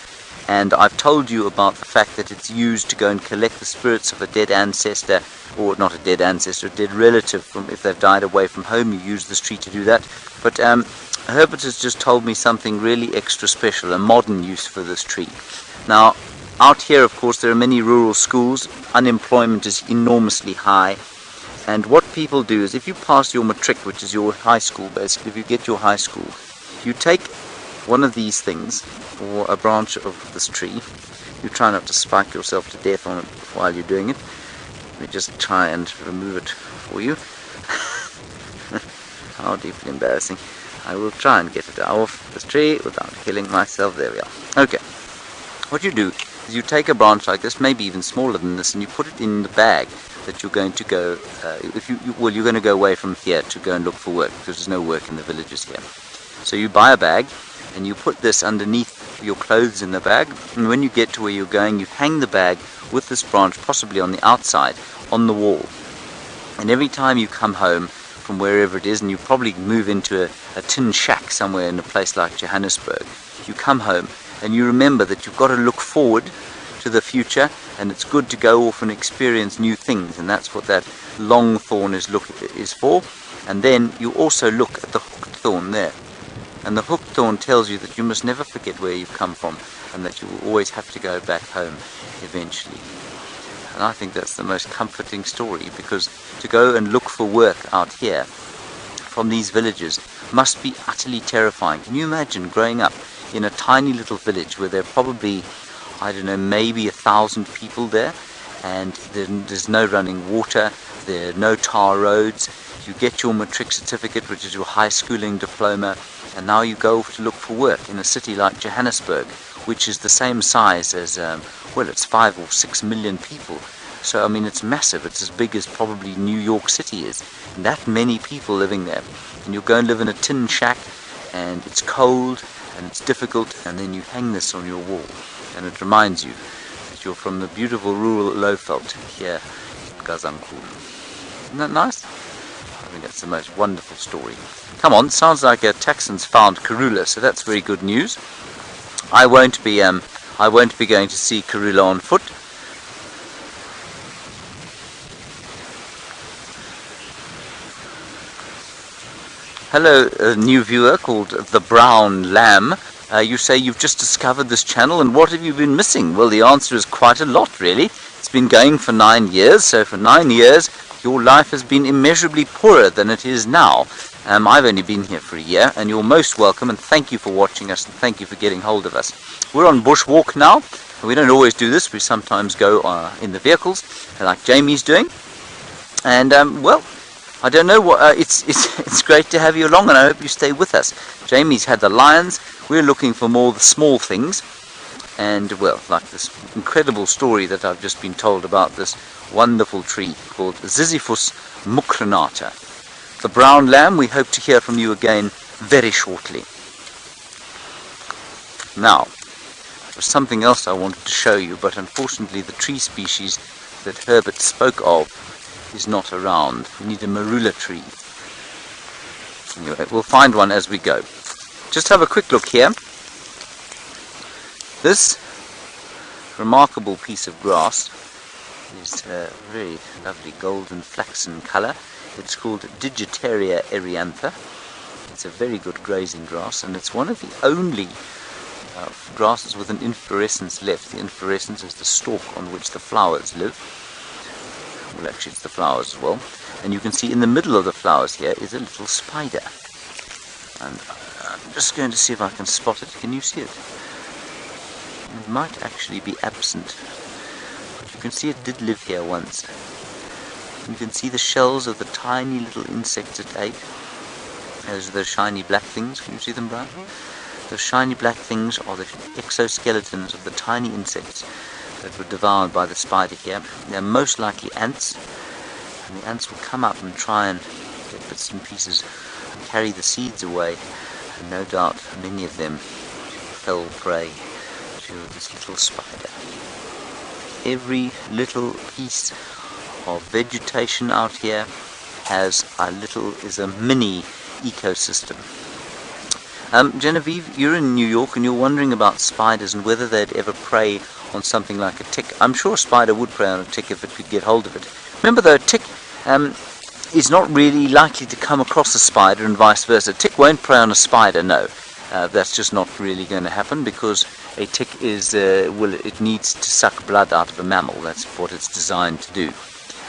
and I've told you about the fact that it's used to go and collect the spirits of a dead ancestor, or not a dead ancestor, a dead relative, from if they've died away from home. You use this tree to do that. But Herbert has just told me something really extra special, a modern use for this tree. Now, out here, of course, there are many rural schools. Unemployment is enormously high. And what people do is, if you pass your matric, which is your high school, basically, if you get your high school, you take one of these things, or a branch of this tree. You try not to spike yourself to death on it while you're doing it. Let me just try and remove it for you. How deeply embarrassing. I will try and get it off this tree without killing myself. There we are. Okay. What you do is you take a branch like this, maybe even smaller than this, and you put it in the bag that you're going to go, you're going to go away from here to go and look for work, because there's no work in the villages here. So you buy a bag, and you put this underneath your clothes in the bag, and when you get to where you're going, you hang the bag with this branch, possibly on the outside, on the wall. And every time you come home from wherever it is, and you probably move into a tin shack somewhere in a place like Johannesburg, you come home and you remember that you've got to look forward to the future, and it's good to go off and experience new things, and that's what that long thorn is for. And then you also look at the hooked thorn there, and the hooked thorn tells you that you must never forget where you've come from, and that you will always have to go back home eventually. And I think that's the most comforting story, because to go and look for work out here from these villages must be utterly terrifying. Can you imagine growing up in a tiny little village where there are probably, I don't know, maybe 1,000 people there, and there's no running water, there are no tar roads, you get your matric certificate, which is your high schooling diploma, and now you go to look for work in a city like Johannesburg, which is the same size as, well, it's 5 or 6 million people. So, I mean, it's massive. It's as big as probably New York City is. And that many people living there. And you'll go and live in a tin shack, and it's cold, and it's difficult, and then you hang this on your wall. And it reminds you that you're from the beautiful rural Lowveld here in Gazankulu. Isn't that nice? I think that's the most wonderful story. Come on, sounds like a Texan's found Karula, so that's very good news. I won't be going to see Karula on foot. Hello, a new viewer called The Brown Lamb. You say you've just discovered this channel, and what have you been missing? Well, the answer is quite a lot, really. It's been going for 9 years, so for 9 years your life has been immeasurably poorer than it is now. I've only been here for a year, and you're most welcome, and thank you for watching us, and thank you for getting hold of us. We're on bushwalk now. We don't always do this. We sometimes go in the vehicles, like Jamie's doing. And, well, I don't know what. It's great to have you along, and I hope you stay with us. Jamie's had the lions. We're looking for more of the small things. And, well, like this incredible story that I've just been told about this wonderful tree called Ziziphus mucronata. The brown lamb, we hope to hear from you again very shortly. Now, there's something else I wanted to show you, but unfortunately the tree species that Herbert spoke of is not around. We need a marula tree. Anyway, we'll find one as we go. Just have a quick look here. This remarkable piece of grass is a very lovely golden flaxen colour. It's called Digitaria eriantha. It's a very good grazing grass, and it's one of the only grasses with an inflorescence left. The inflorescence is the stalk on which the flowers live. Well, actually it's the flowers as well. And you can see in the middle of the flowers here is a little spider. And I'm just going to see if I can spot it. Can you see it? It might actually be absent, but you can see it did live here once. You can see the shells of the tiny little insects it ate. Those are the shiny black things. Can you see them, Brian? Those shiny black things are the exoskeletons of the tiny insects that were devoured by the spider here. They're most likely ants, and the ants will come up and try and get bits and pieces and carry the seeds away, and no doubt many of them fell prey to this little spider. Every little piece of vegetation out here is a mini ecosystem. Genevieve, you're in New York and you're wondering about spiders and whether they'd ever prey on something like a tick. I'm sure a spider would prey on a tick if it could get hold of it. Remember though, a tick is not really likely to come across a spider and vice versa. A tick won't prey on a spider, no. That's just not really going to happen because a tick is, it needs to suck blood out of a mammal. That's what it's designed to do.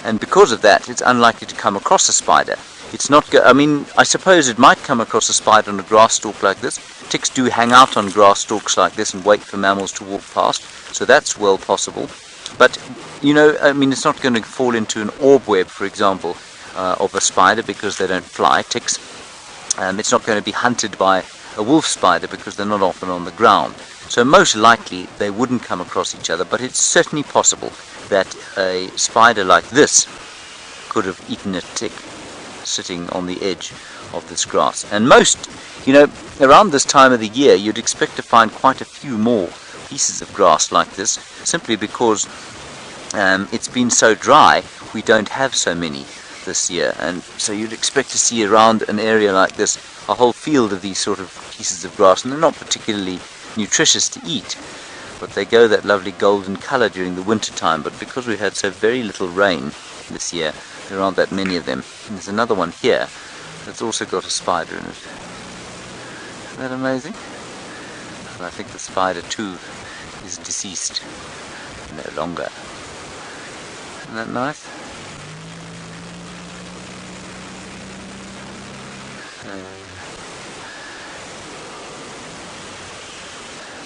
And because of that, it's unlikely to come across a spider. It's not, I mean, I suppose it might come across a spider on a grass stalk like this. Ticks do hang out on grass stalks like this and wait for mammals to walk past, so that's well possible. But, you know, I mean, it's not going to fall into an orb web, for example, of a spider because they don't fly, ticks. It's not going to be hunted by a wolf spider because they're not often on the ground. So most likely they wouldn't come across each other, but it's certainly possible that a spider like this could have eaten a tick sitting on the edge of this grass. And most, you know, around this time of the year you'd expect to find quite a few more pieces of grass like this, simply because it's been so dry we don't have so many this year, and so you'd expect to see around an area like this a whole field of these sort of pieces of grass, and they're not particularly nutritious to eat, but they go that lovely golden colour during the winter time. But because we've had so very little rain this year, there aren't that many of them. And there's another one here that's also got a spider in it. Isn't that amazing? But I think the spider too is deceased no longer. Isn't that nice?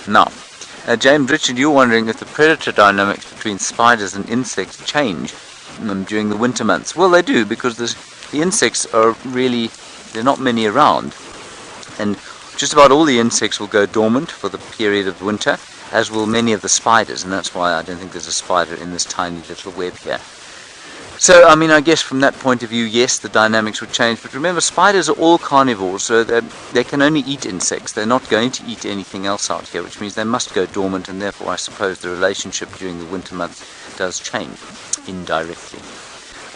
Now, James Richard, you're wondering if the predator dynamics between spiders and insects change during the winter months. Well, they do, because the insects are really, there are not many around, and just about all the insects will go dormant for the period of winter, as will many of the spiders, and that's why I don't think there's a spider in this tiny little web here. So, I mean, I guess from that point of view, yes, the dynamics would change. But remember, spiders are all carnivores, so they can only eat insects. They're not going to eat anything else out here, which means they must go dormant, and therefore I suppose the relationship during the winter months does change, indirectly.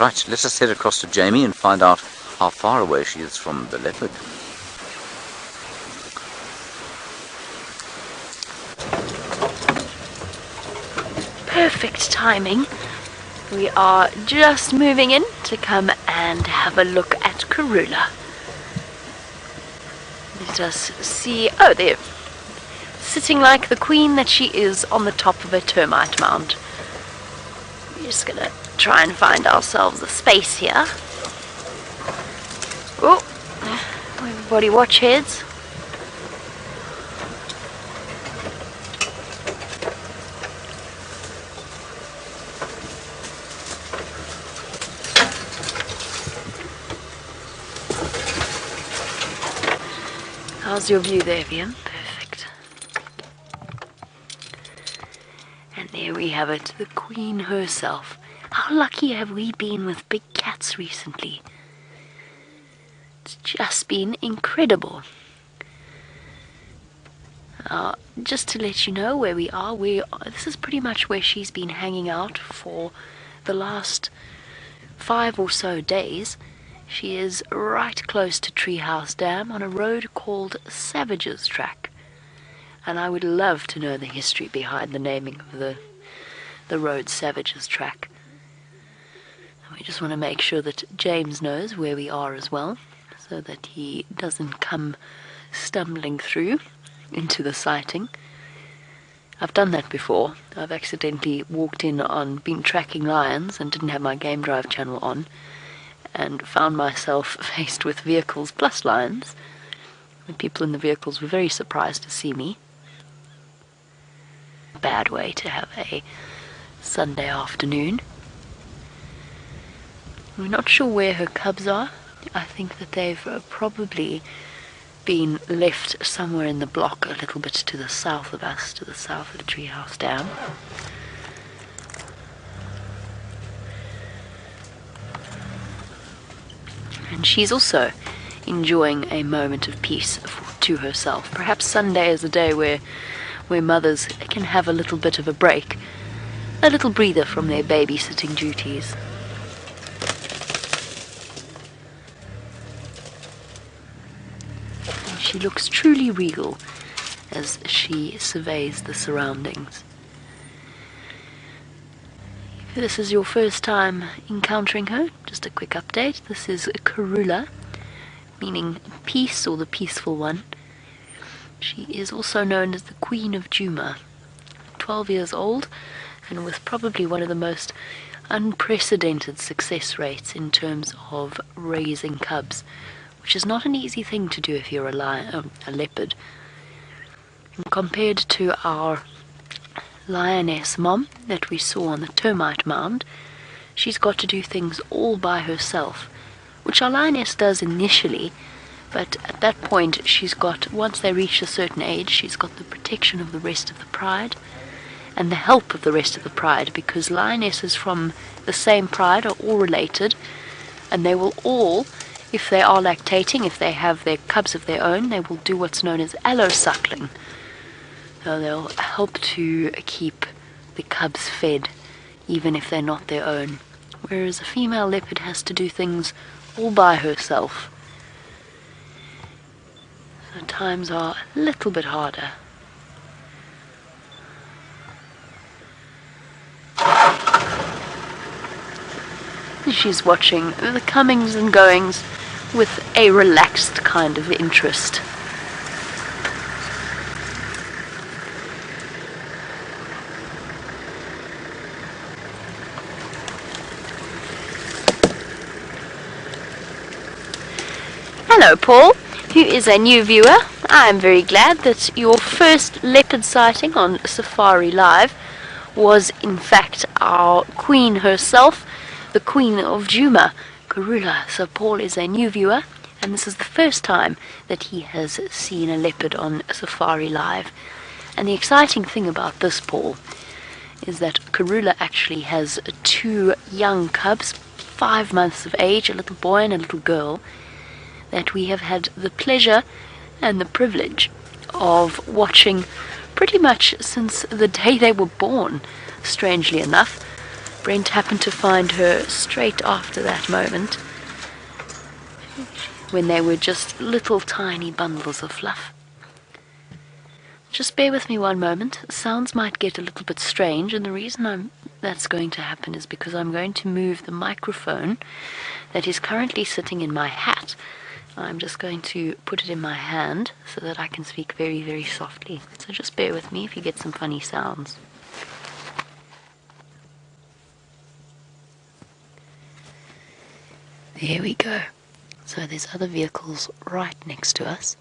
Right, let's just head across to Jamie and find out how far away she is from the leopard. Perfect timing. We are just moving in to come and have a look at Karula. Let us see. Oh, there. Sitting like the queen that she is on the top of a termite mound. We're just going to try and find ourselves a space here. Oh, everybody watch heads. How's your view there, Vian? Perfect. And there we have it, the queen herself. How lucky have we been with big cats recently? It's just been incredible. Just to let you know where we are, this is pretty much where she's been hanging out for the last 5 or so days. She is right close to Treehouse Dam on a road called Savage's Track. And I would love to know the history behind the naming of the road Savage's Track. And we just want to make sure that James knows where we are as well, so that he doesn't come stumbling through into the sighting. I've done that before. I've accidentally walked in on, been tracking lions and didn't have my Game Drive channel on, and found myself faced with vehicles plus lions. The people in the vehicles were very surprised to see me. Bad way to have a Sunday afternoon. We're not sure where her cubs are. I think that they've probably been left somewhere in the block a little bit to the south of us, to the south of Treehouse Dam. And she's also enjoying a moment of peace to herself. Perhaps Sunday is a day where mothers can have a little bit of a break, a little breather from their babysitting duties. And she looks truly regal as she surveys the surroundings. If this is your first time encountering her, just a quick update. This is Karula, meaning peace or the peaceful one. She is also known as the Queen of Djuma, 12 years old, and with probably one of the most unprecedented success rates in terms of raising cubs, which is not an easy thing to do if you're a leopard. And compared to our lioness mom that we saw on the termite mound, she's got to do things all by herself, which our lioness does initially, but at that point once they reach a certain age, she's got the protection of the rest of the pride and the help of the rest of the pride, because lionesses from the same pride are all related, and they will all, if they are lactating, if they have their cubs of their own, they will do what's known as allosuckling. So they'll help to keep the cubs fed, even if they're not their own. Whereas a female leopard has to do things all by herself. So times are a little bit harder. She's watching the comings and goings with a relaxed kind of interest. Hello, Paul, who is a new viewer. I am very glad that your first leopard sighting on Safari Live was in fact our queen herself, the Queen of Djuma, Karula. So Paul is a new viewer, and this is the first time that he has seen a leopard on Safari Live. And the exciting thing about this, Paul, is that Karula actually has 2 young cubs, 5 months of age, a little boy and a little girl, that we have had the pleasure and the privilege of watching pretty much since the day they were born, strangely enough. Brent happened to find her straight after that moment, when they were just little tiny bundles of fluff. Just bear with me one moment. Sounds might get a little bit strange, and the reason that's going to happen is because I'm going to move the microphone that is currently sitting in my hat. I'm just going to put it in my hand so that I can speak very, very softly. So just bear with me if you get some funny sounds. There we go. So there's other vehicles right next to us,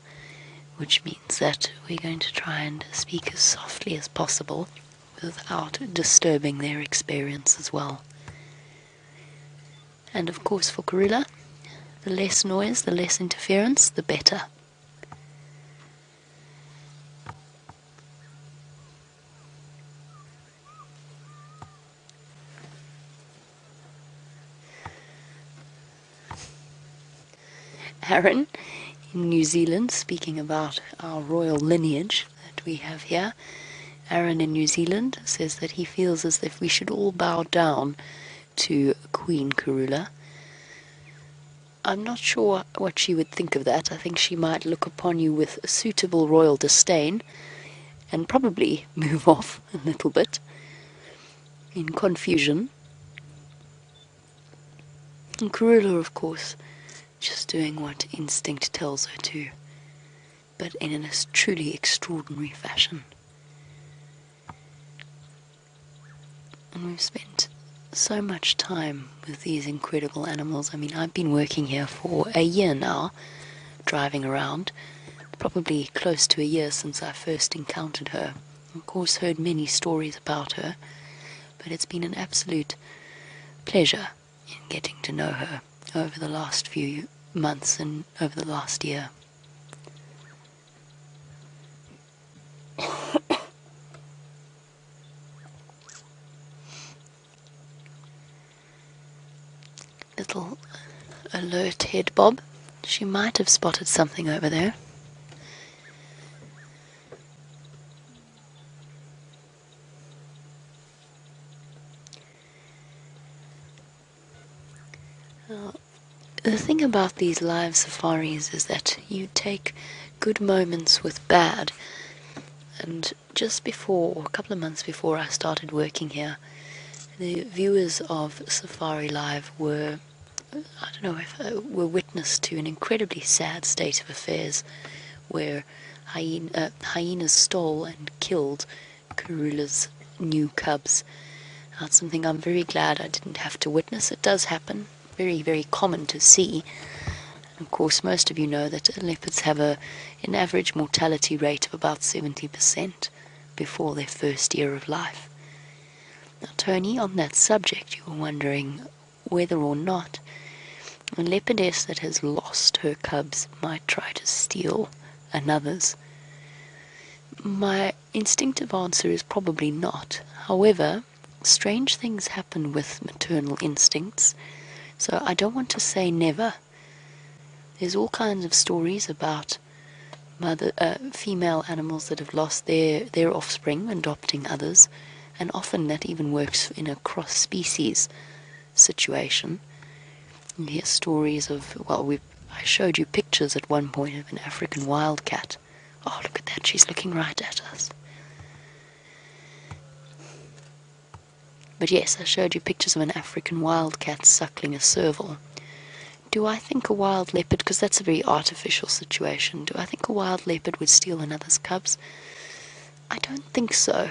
which means that we're going to try and speak as softly as possible without disturbing their experience as well. And of course for Karula, the less noise, the less interference, the better. Aaron in New Zealand, speaking about our royal lineage that we have here, Aaron in New Zealand says that he feels as if we should all bow down to Queen Karula. I'm not sure what she would think of that. I think she might look upon you with a suitable royal disdain and probably move off a little bit in confusion. And Karula, of course, just doing what instinct tells her to, but in a truly extraordinary fashion. And we've spent so much time with these incredible animals. I mean, I've been working here for a year now, driving around, probably close to a year since I first encountered her. Of course, heard many stories about her, but it's been an absolute pleasure in getting to know her over the last few months and over the last year. Little alert head bob. She might have spotted something over there. The thing about these live safaris is that you take good moments with bad. And just before, a couple of months before I started working here, the viewers of Safari Live were, I don't know if, were witness to an incredibly sad state of affairs where hyenas stole and killed Karula's new cubs. That's something I'm very glad I didn't have to witness. It does happen, very, very common to see. And of course, most of you know that leopards have an average mortality rate of about 70% before their first year of life. Now, Tony, on that subject, you were wondering whether or not a leopardess that has lost her cubs might try to steal another's. My instinctive answer is probably not. However, strange things happen with maternal instincts, so I don't want to say never. There's all kinds of stories about female animals that have lost their offspring adopting others, and often that even works in a cross-species situation. You hear stories of, I showed you pictures at one point of an African wildcat. Oh, look at that, she's looking right at us. But yes, I showed you pictures of an African wildcat suckling a serval. Do I think a wild leopard, because that's a very artificial situation, do I think a wild leopard would steal another's cubs? I don't think so,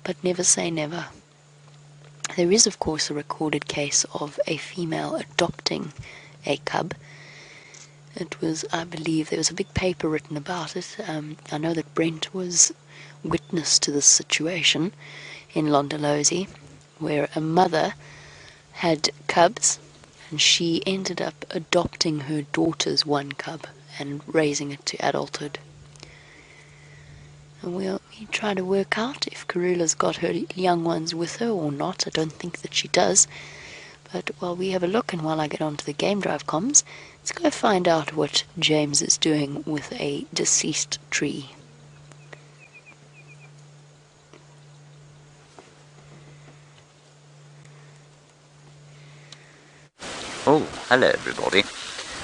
but never say never. There is, of course, a recorded case of a female adopting a cub. It was, I believe, there was a big paper written about it. I know that Brent was witness to this situation in Londolozi, where a mother had cubs, and she ended up adopting her daughter's one cub and raising it to adulthood. And we try to work out if Karula's got her young ones with her or not. I don't think that she does. But while we have a look and while I get onto the game drive comms, let's go find out what James is doing with a deceased tree. Oh, hello everybody.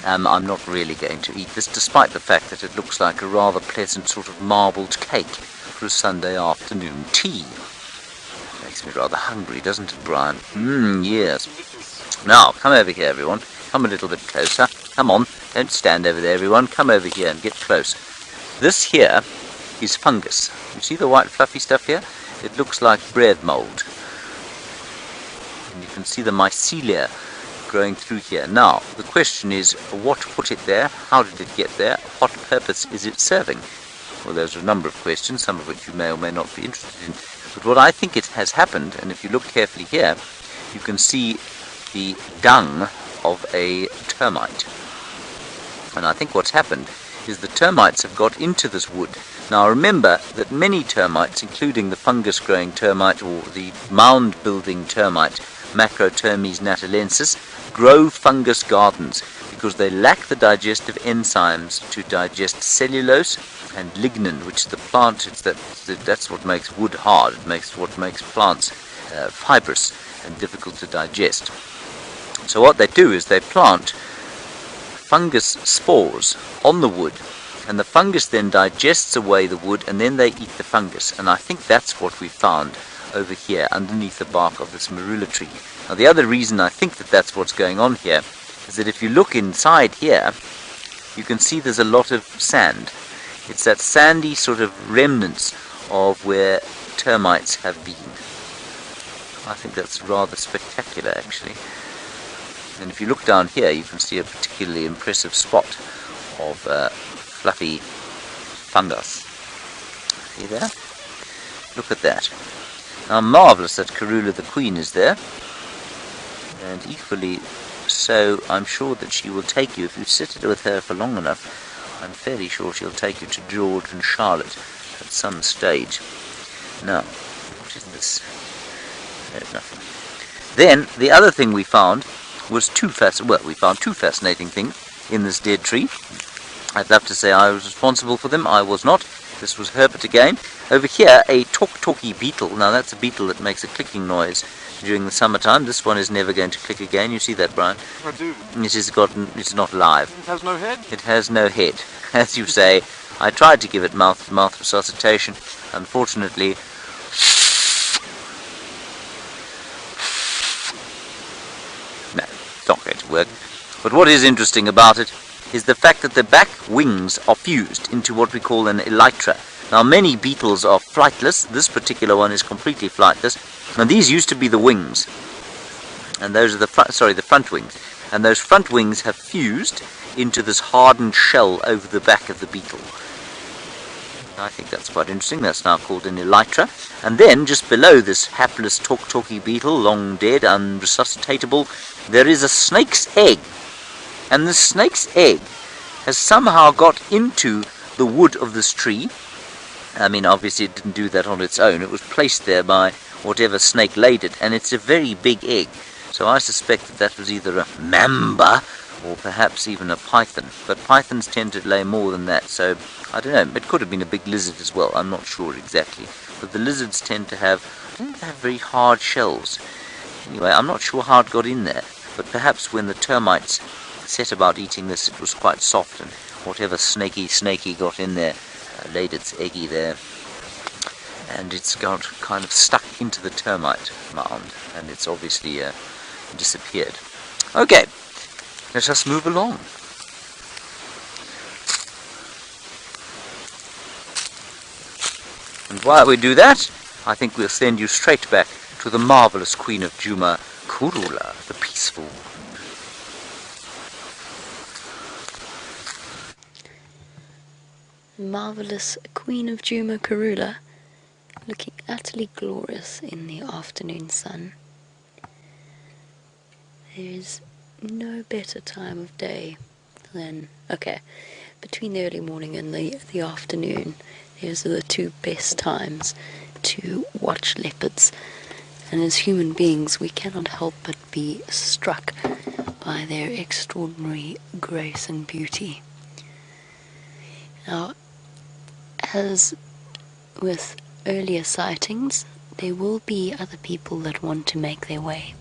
I'm not really going to eat this, despite the fact that it looks like a rather pleasant sort of marbled cake for a Sunday afternoon tea. Makes me rather hungry, doesn't it, Brian? Yes. Now, come over here, everyone. Come a little bit closer. Come on, don't stand over there, everyone. Come over here and get close. This here is fungus. You see the white fluffy stuff here? It looks like bread mold. And you can see the mycelia growing through here. Now, the question is, what put it there? How did it get there? What purpose is it serving? Well, there's a number of questions, some of which you may or may not be interested in. But what I think it has happened, and if you look carefully here, you can see the dung of a termite. And I think what's happened is the termites have got into this wood. Now remember that many termites, including the fungus-growing termite or the mound-building termite, Macrotermes natalensis, grow fungus gardens because they lack the digestive enzymes to digest cellulose and lignin, which the plant, that's what makes wood hard. It makes what makes plants fibrous and difficult to digest. So what they do is they plant fungus spores on the wood, and the fungus then digests away the wood, and then they eat the fungus. And I think that's what we found over here underneath the bark of this marula tree. Now the other reason I think that that's what's going on here is that if you look inside here, you can see there's a lot of sand. It's that sandy sort of remnants of where termites have been. I think that's rather spectacular, actually. And if you look down here, you can see a particularly impressive spot of fluffy fungus. See there? Look at that. Now, marvellous that Karula the Queen is there, and equally so, I'm sure that she will take you, if you sit with her for long enough, I'm fairly sure she'll take you to George and Charlotte at some stage. Now, what is this? No, nothing. Then, the other thing we found was we found two fascinating things in this dead tree. I'd love to say I was responsible for them. I was not. This was Herbert again. Over here, a talky beetle. Now that's a beetle that makes a clicking noise during the summertime. This one is never going to click again. You see that, Brian? I do. It's not alive. It has no head? It has no head. As you say, I tried to give it mouth-to-mouth resuscitation. Unfortunately, no, it's not going to work. But what is interesting about it is the fact that the back wings are fused into what we call an elytra. Now many beetles are flightless. This particular one is completely flightless. And these used to be the wings. And those are the front wings. And those front wings have fused into this hardened shell over the back of the beetle. I think that's quite interesting. That's now called an elytra. And then, just below this hapless talky beetle, long dead, unresuscitatable, there is a snake's egg. And the snake's egg has somehow got into the wood of this tree. I mean, obviously it didn't do that on its own. It was placed there by whatever snake laid it, and it's a very big egg. So I suspect that that was either a mamba or perhaps even a python. But pythons tend to lay more than that, so I don't know. It could have been a big lizard as well. I'm not sure exactly. But the lizards tend to have very hard shells. Anyway, I'm not sure how it got in there, but perhaps when the termites set about eating this, it was quite soft, and whatever snaky got in there laid its eggy there, and it's got kind of stuck into the termite mound, and it's obviously disappeared. Okay, let us move along. And while we do that, I think we'll send you straight back to the marvellous Queen of Djuma, Karula, the peaceful. Marvellous Queen of Djuma, Karula, looking utterly glorious in the afternoon sun. There is no better time of day than, between the early morning and the afternoon, those are the two best times to watch leopards. And as human beings, we cannot help but be struck by their extraordinary grace and beauty. Now, as with earlier sightings, there will be other people that want to make their way.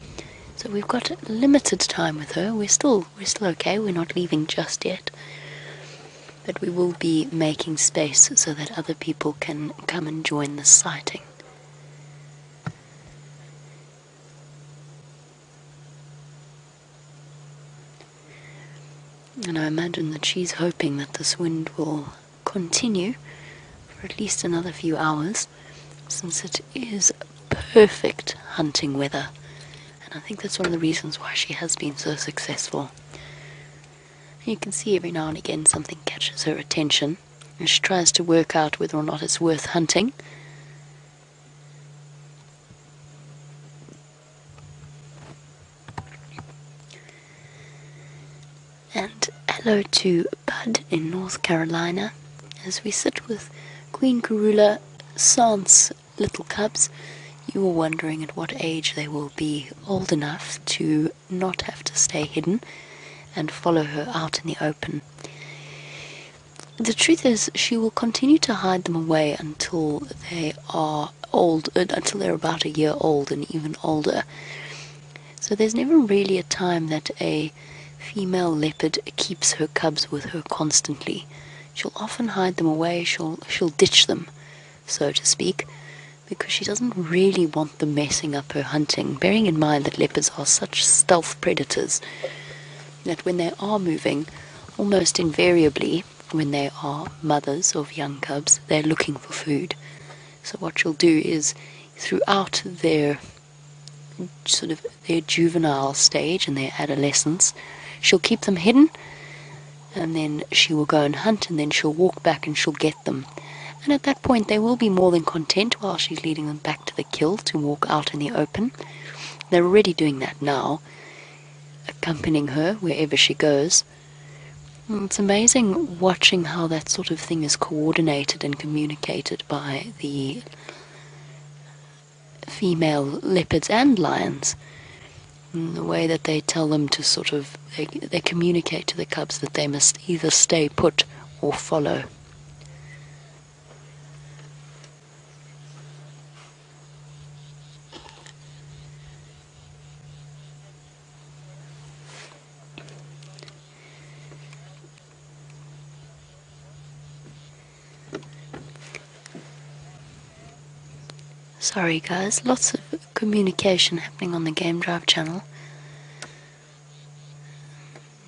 So we've got limited time with her. We're still okay. We're not leaving just yet. But we will be making space so that other people can come and join the sighting. And I imagine that she's hoping that this wind will continue for at least another few hours, since it is perfect hunting weather. And I think that's one of the reasons why she has been so successful. You can see every now and again something catches her attention, and she tries to work out whether or not it's worth hunting. And hello to Bud in North Carolina, as we sit with Queen Karula sans little cubs. You were wondering at what age they will be old enough to not have to stay hidden and follow her out in the open. The truth is, she will continue to hide them away until they are old, until they're about a year old and even older. So there's never really a time that a female leopard keeps her cubs with her constantly. She'll often hide them away, she'll ditch them, so to speak, because she doesn't really want them messing up her hunting, bearing in mind that leopards are such stealth predators that when they are moving, almost invariably, when they are mothers of young cubs, they're looking for food. So what she'll do is, throughout their juvenile stage and their adolescence, she'll keep them hidden, and then she will go and hunt, and then she'll walk back and she'll get them. And at that point they will be more than content while she's leading them back to the kill to walk out in the open. They're already doing that now, accompanying her wherever she goes. And it's amazing watching how that sort of thing is coordinated and communicated by the female leopards and lions. And the way that they tell them to they communicate to the cubs that they must either stay put or follow. Sorry guys, lots of communication happening on the Game Drive channel.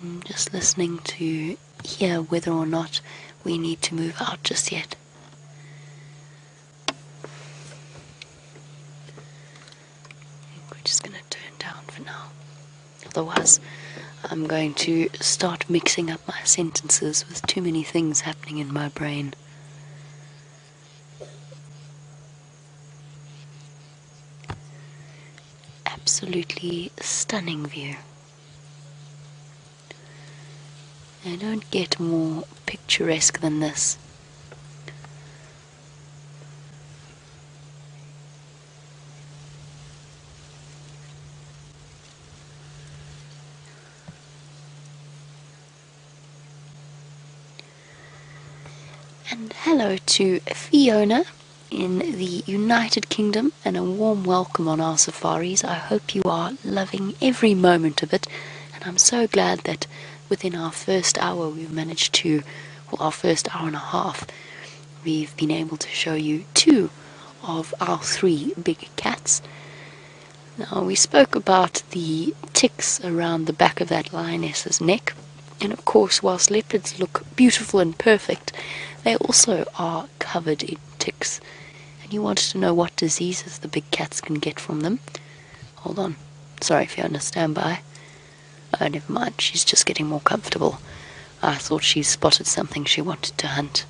I'm just listening to hear whether or not we need to move out just yet. We're just going to turn down for now. Otherwise, I'm going to start mixing up my sentences with too many things happening in my brain. Absolutely stunning view. I don't get more picturesque than this. And hello to Fiona in the United Kingdom, and a warm welcome on our safaris. I hope you are loving every moment of it, and I'm so glad that within our first hour we've managed to, well, our first hour and a half, we've been able to show you 2 of our 3 big cats. Now, we spoke about the ticks around the back of that lioness's neck, and of course, whilst leopards look beautiful and perfect, they also are covered in ticks. And you wanted to know what diseases the big cats can get from them. Hold on. Sorry if you understand by. Oh, never mind. She's just getting more comfortable. I thought she spotted something she wanted to hunt.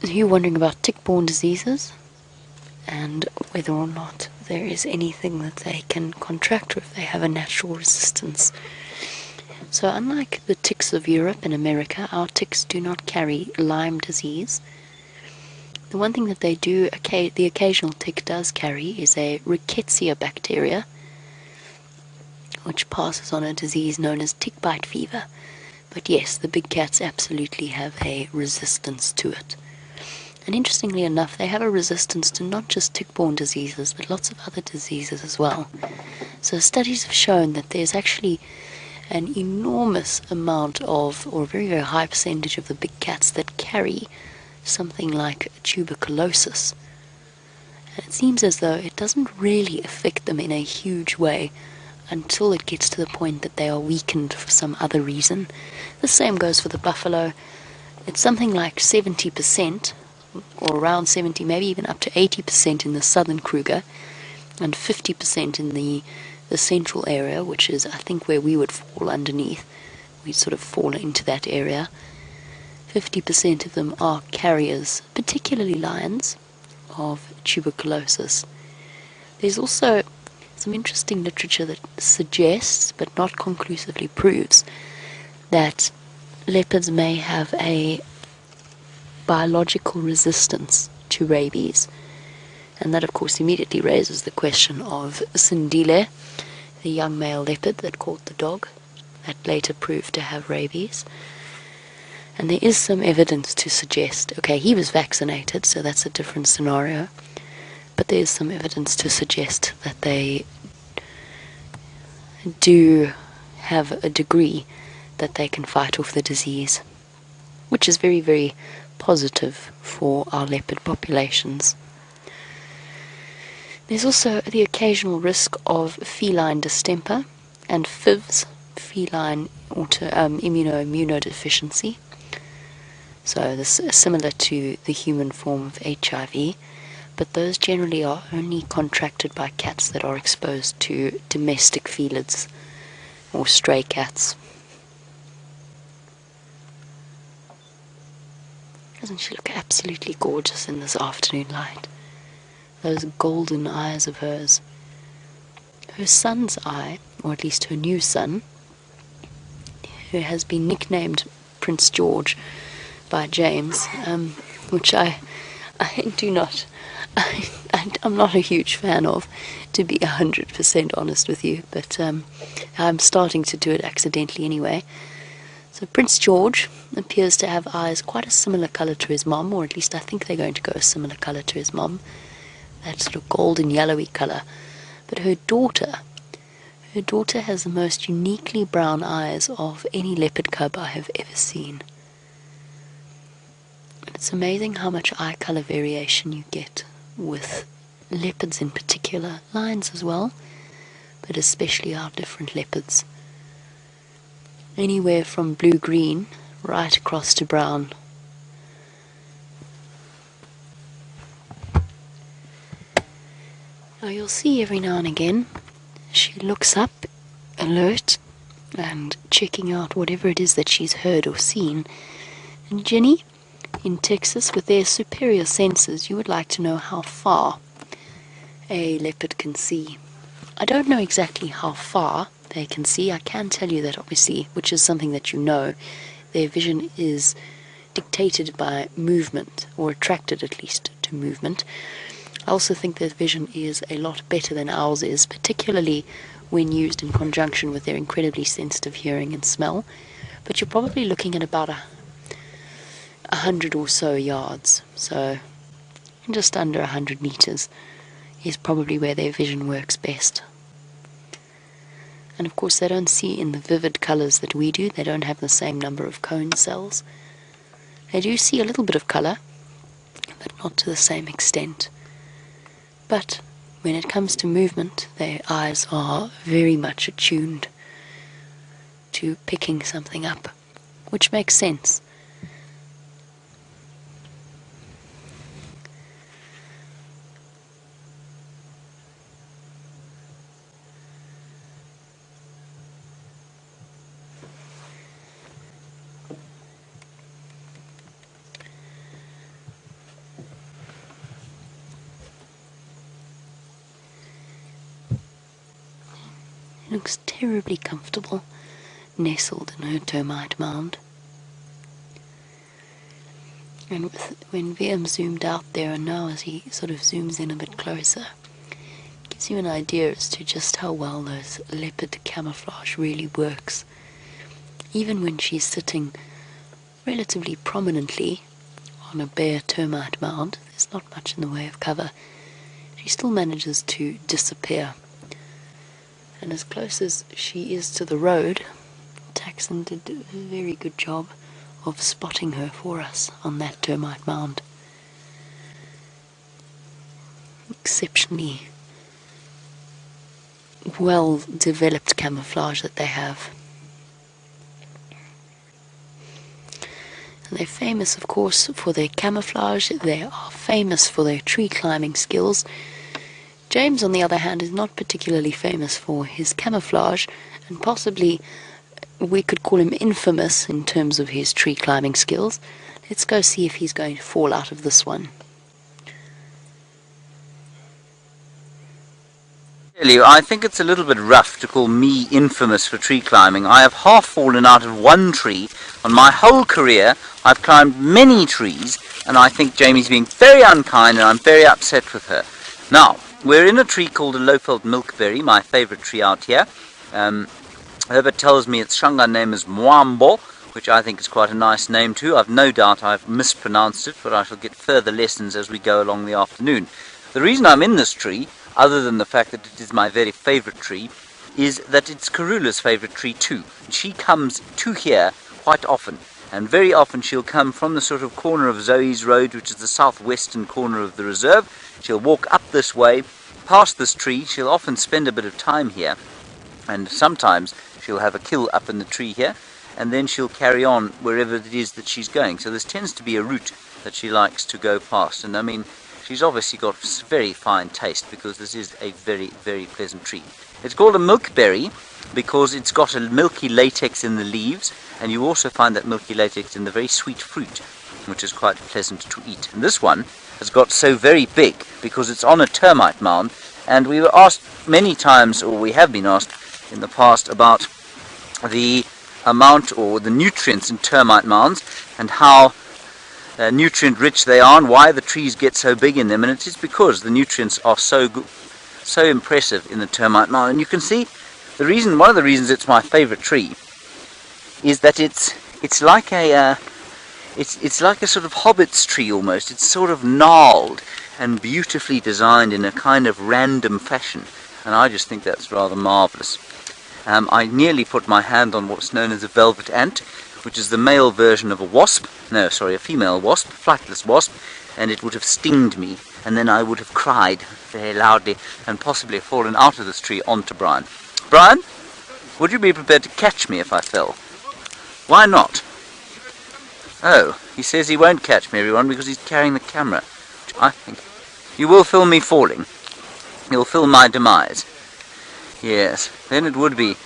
Are you wondering about tick-borne diseases? And whether or not there is anything that they can contract, or if they have a natural resistance. So unlike the ticks of Europe and America, our ticks do not carry Lyme disease. The one thing that they do, the occasional tick does carry, is a rickettsia bacteria, which passes on a disease known as tick bite fever. But yes, the big cats absolutely have a resistance to it. And interestingly enough, they have a resistance to not just tick-borne diseases, but lots of other diseases as well. So studies have shown that there's actually an enormous amount of, or a very, very high percentage of the big cats that carry something like tuberculosis. And it seems as though it doesn't really affect them in a huge way until it gets to the point that they are weakened for some other reason. The same goes for the buffalo. It's something like 70%, or around 70, maybe even up to 80% in the southern Kruger, and 50% in the central area, which is, I think, where we would fall underneath. We'd sort of fall into that area. 50% of them are carriers, particularly lions, of tuberculosis. There's also some interesting literature that suggests, but not conclusively proves, that leopards may have a biological resistance to rabies. And that, of course, immediately raises the question of Sindile, the young male leopard that caught the dog, that later proved to have rabies. And there is some evidence to suggest, okay, he was vaccinated, so that's a different scenario, but there is some evidence to suggest that they do have a degree that they can fight off the disease, which is very, very positive for our leopard populations. There's also the occasional risk of feline distemper and FIVs, feline immunodeficiency. So this is similar to the human form of HIV, but those generally are only contracted by cats that are exposed to domestic felids or stray cats. Doesn't she look absolutely gorgeous in this afternoon light? Those golden eyes of hers. Her son's eye, or at least her new son, who has been nicknamed Prince George by James, which I do not, I'm not a huge fan of, to be 100% honest with you, but I'm starting to do it accidentally anyway. So Prince George appears to have eyes quite a similar colour to his mom, or at least I think they're going to go a similar colour to his mom. That sort of golden yellowy colour. But her daughter has the most uniquely brown eyes of any leopard cub I have ever seen. And it's amazing how much eye colour variation you get with leopards in particular, lions as well, but especially our different leopards. Anywhere from blue-green right across to brown. Now you'll see every now and again she looks up, alert, and checking out whatever it is that she's heard or seen. And Jenny, in Texas, with their superior senses, you would like to know how far a leopard can see. I don't know exactly how far they can see. I can tell you that, obviously, which is something that you know, their vision is dictated by movement, or attracted at least to movement. I also think their vision is a lot better than ours is, particularly when used in conjunction with their incredibly sensitive hearing and smell. But you're probably looking at about 100 or so yards, so just under 100 meters is probably where their vision works best. And of course they don't see in the vivid colors that we do. They don't have the same number of cone cells. They do see a little bit of color, but not to the same extent. But when it comes to movement, their eyes are very much attuned to picking something up, which makes sense. Looks terribly comfortable, nestled in her termite mound. And when VM zoomed out there, and now as he sort of zooms in a bit closer, gives you an idea as to just how well those leopard camouflage really works. Even when she's sitting relatively prominently on a bare termite mound, there's not much in the way of cover, she still manages to disappear. And as close as she is to the road, Taxon did a very good job of spotting her for us on that termite mound. Exceptionally well developed camouflage that they have. And they're famous, of course, for their camouflage. They are famous for their tree climbing skills. James, on the other hand, is not particularly famous for his camouflage, and possibly we could call him infamous in terms of his tree climbing skills. Let's go see if he's going to fall out of this one. I think it's a little bit rough to call me infamous for tree climbing. I have half fallen out of one tree. On my whole career, I've climbed many trees, and I think Jamie's being very unkind, and I'm very upset with her. Now, we're in a tree called a low-felt milkberry, my favourite tree out here. Herbert tells me its Shangaan name is Mwambo, which I think is quite a nice name too. I've no doubt I've mispronounced it, but I shall get further lessons as we go along the afternoon. The reason I'm in this tree, other than the fact that it is my very favourite tree, is that it's Karula's favourite tree too. She comes to here quite often, and very often she'll come from the sort of corner of Zoe's Road, which is the southwestern corner of the reserve. She'll walk up this way, past this tree. She'll often spend a bit of time here, and sometimes she'll have a kill up in the tree here, and then she'll carry on wherever it is that she's going. So this tends to be a route that she likes to go past, and I mean, she's obviously got very fine taste, because this is a very, very pleasant tree. It's called a milkberry because it's got a milky latex in the leaves, and you also find that milky latex in the very sweet fruit, which is quite pleasant to eat. And this one has got so very big because it's on a termite mound, and we were asked many times, or we have been asked in the past, about the amount or the nutrients in termite mounds and how nutrient rich they are and why the trees get so big in them. And it is because the nutrients are so impressive in the termite mound. And you can see one of the reasons it's my favorite tree is that it's like a sort of hobbit's tree almost. It's sort of gnarled and beautifully designed in a kind of random fashion, and I just think that's rather marvellous. I nearly put my hand on what's known as a velvet ant, which is the male version of a wasp. No, sorry, a female wasp, flightless wasp, and it would have stinged me. and then I would have cried very loudly and possibly have fallen out of this tree onto Brian. Brian, would you be prepared to catch me if I fell? Why not? Oh, he says he won't catch me, everyone, because he's carrying the camera. I think you will film me falling. You'll film my demise. Yes, then it would be,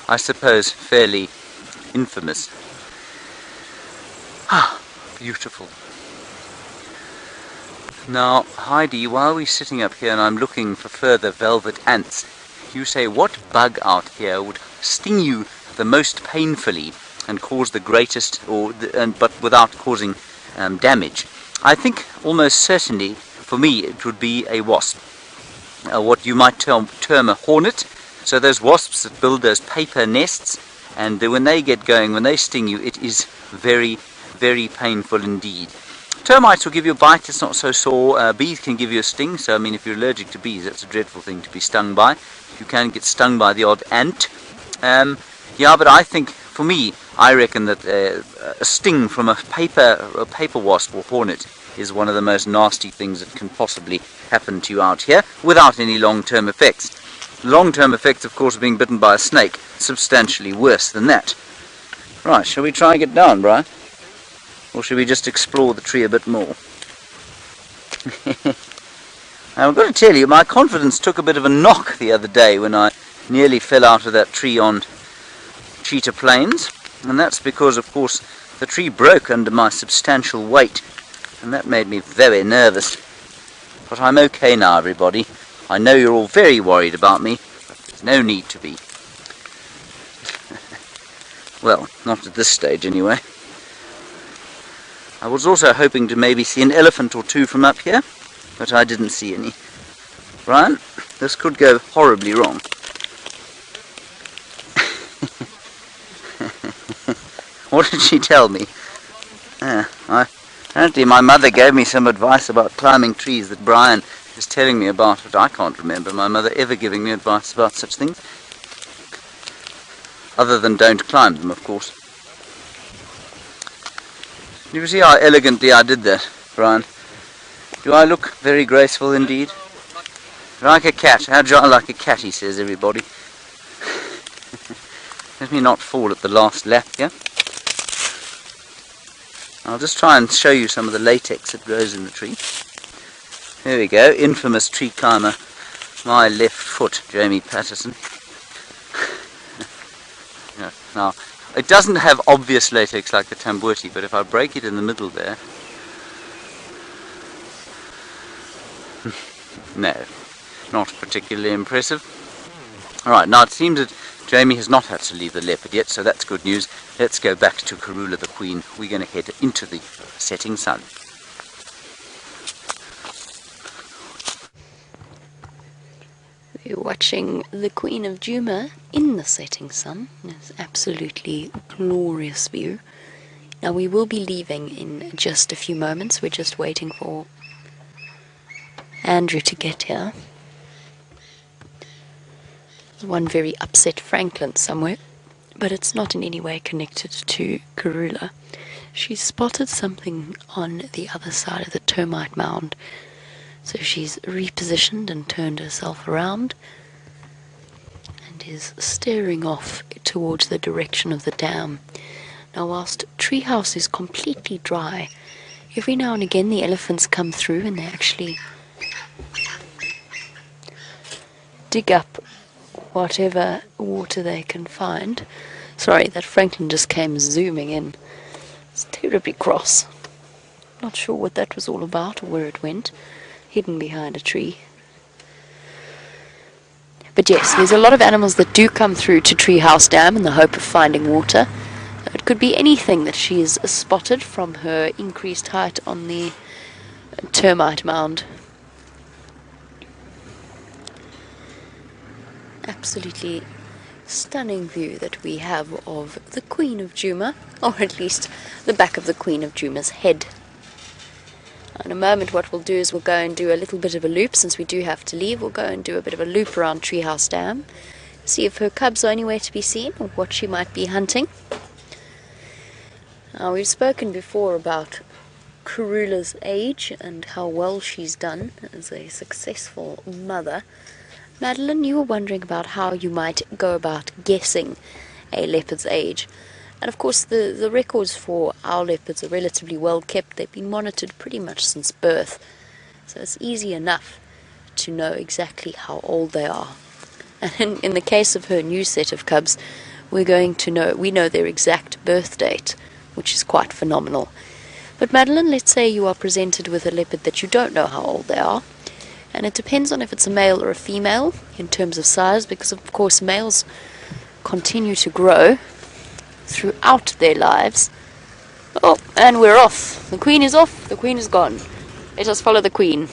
I suppose, fairly infamous. Ah, beautiful. Now, Heidi, while we're sitting up here and I'm looking for further velvet ants, you say what bug out here would sting you the most painfully and cause the greatest, but without causing damage? I think almost certainly, for me, it would be a wasp. What you might term a hornet. So those wasps that build those paper nests, and when they get going, when they sting you, it is very, very painful indeed. Termites will give you a bite, it's not so sore. Bees can give you a sting, so I mean if you're allergic to bees, that's a dreadful thing to be stung by. You can get stung by the odd ant. Yeah, but I think, for me, I reckon that a sting from a paper wasp or hornet is one of the most nasty things that can possibly happen to you out here, without any long-term effects. Long-term effects, of course, of being bitten by a snake, substantially worse than that. Right, shall we try and get down, Brian? Or should we just explore the tree a bit more? Now, I've got to tell you, my confidence took a bit of a knock the other day when I nearly fell out of that tree on Cheetah Plains. And that's because, of course, the tree broke under my substantial weight. And that made me very nervous. But I'm okay now, everybody. I know you're all very worried about me, but there's no need to be. Well, not at this stage anyway. I was also hoping to maybe see an elephant or two from up here, but I didn't see any. Brian, this could go horribly wrong. What did she tell me? Apparently my mother gave me some advice about climbing trees that Brian is telling me about, but I can't remember my mother ever giving me advice about such things. Other than don't climb them, of course. You see how elegantly I did that, Brian? Do I look very graceful indeed? Like a cat, agile like a cat, he says, everybody. Let me not fall at the last lap here. I'll just try and show you some of the latex that grows in the tree. There we go, infamous tree climber, my left foot, Jamie Patterson. Now, it doesn't have obvious latex like the tambuti, but if I break it in the middle there... No, not particularly impressive. Alright, now it seems that Jamie has not had to leave the leopard yet, so that's good news. Let's go back to Karula the Queen. We're going to head into the setting sun. We're watching the Queen of Djuma in the setting sun. It's absolutely glorious view. Now we will be leaving in just a few moments. We're just waiting for Andrew to get here. There's one very upset Franklin somewhere, but it's not in any way connected to Karula. She's spotted something on the other side of the termite mound. So she's repositioned and turned herself around and is staring off towards the direction of the dam. Now whilst Treehouse is completely dry, every now and again the elephants come through and they actually dig up whatever water they can find. Sorry, that Franklin just came zooming in. It's terribly cross. Not sure what that was all about or where it went. Hidden behind a tree. But yes, there's a lot of animals that do come through to Treehouse Dam in the hope of finding water. It could be anything that she has spotted from her increased height on the termite mound. Absolutely stunning view that we have of the Queen of Djuma, or at least the back of the Queen of Djuma's head. In a moment what we'll do is we'll go and do a little bit of a loop. Since we do have to leave, we'll go and do a bit of a loop around Treehouse Dam, see if her cubs are anywhere to be seen or what she might be hunting. Now, we've spoken before about Karula's age and how well she's done as a successful mother, Madeline, you were wondering about how you might go about guessing a leopard's age. And of course, the records for our leopards are relatively well kept. They've been monitored pretty much since birth. So it's easy enough to know exactly how old they are. And in the case of her new set of cubs, we know their exact birth date, which is quite phenomenal. But Madeline, let's say you are presented with a leopard that you don't know how old they are. And it depends on if it's a male or a female in terms of size, because of course males continue to grow throughout their lives. Oh, and we're off. The queen is off. The queen is gone. Let us follow the queen.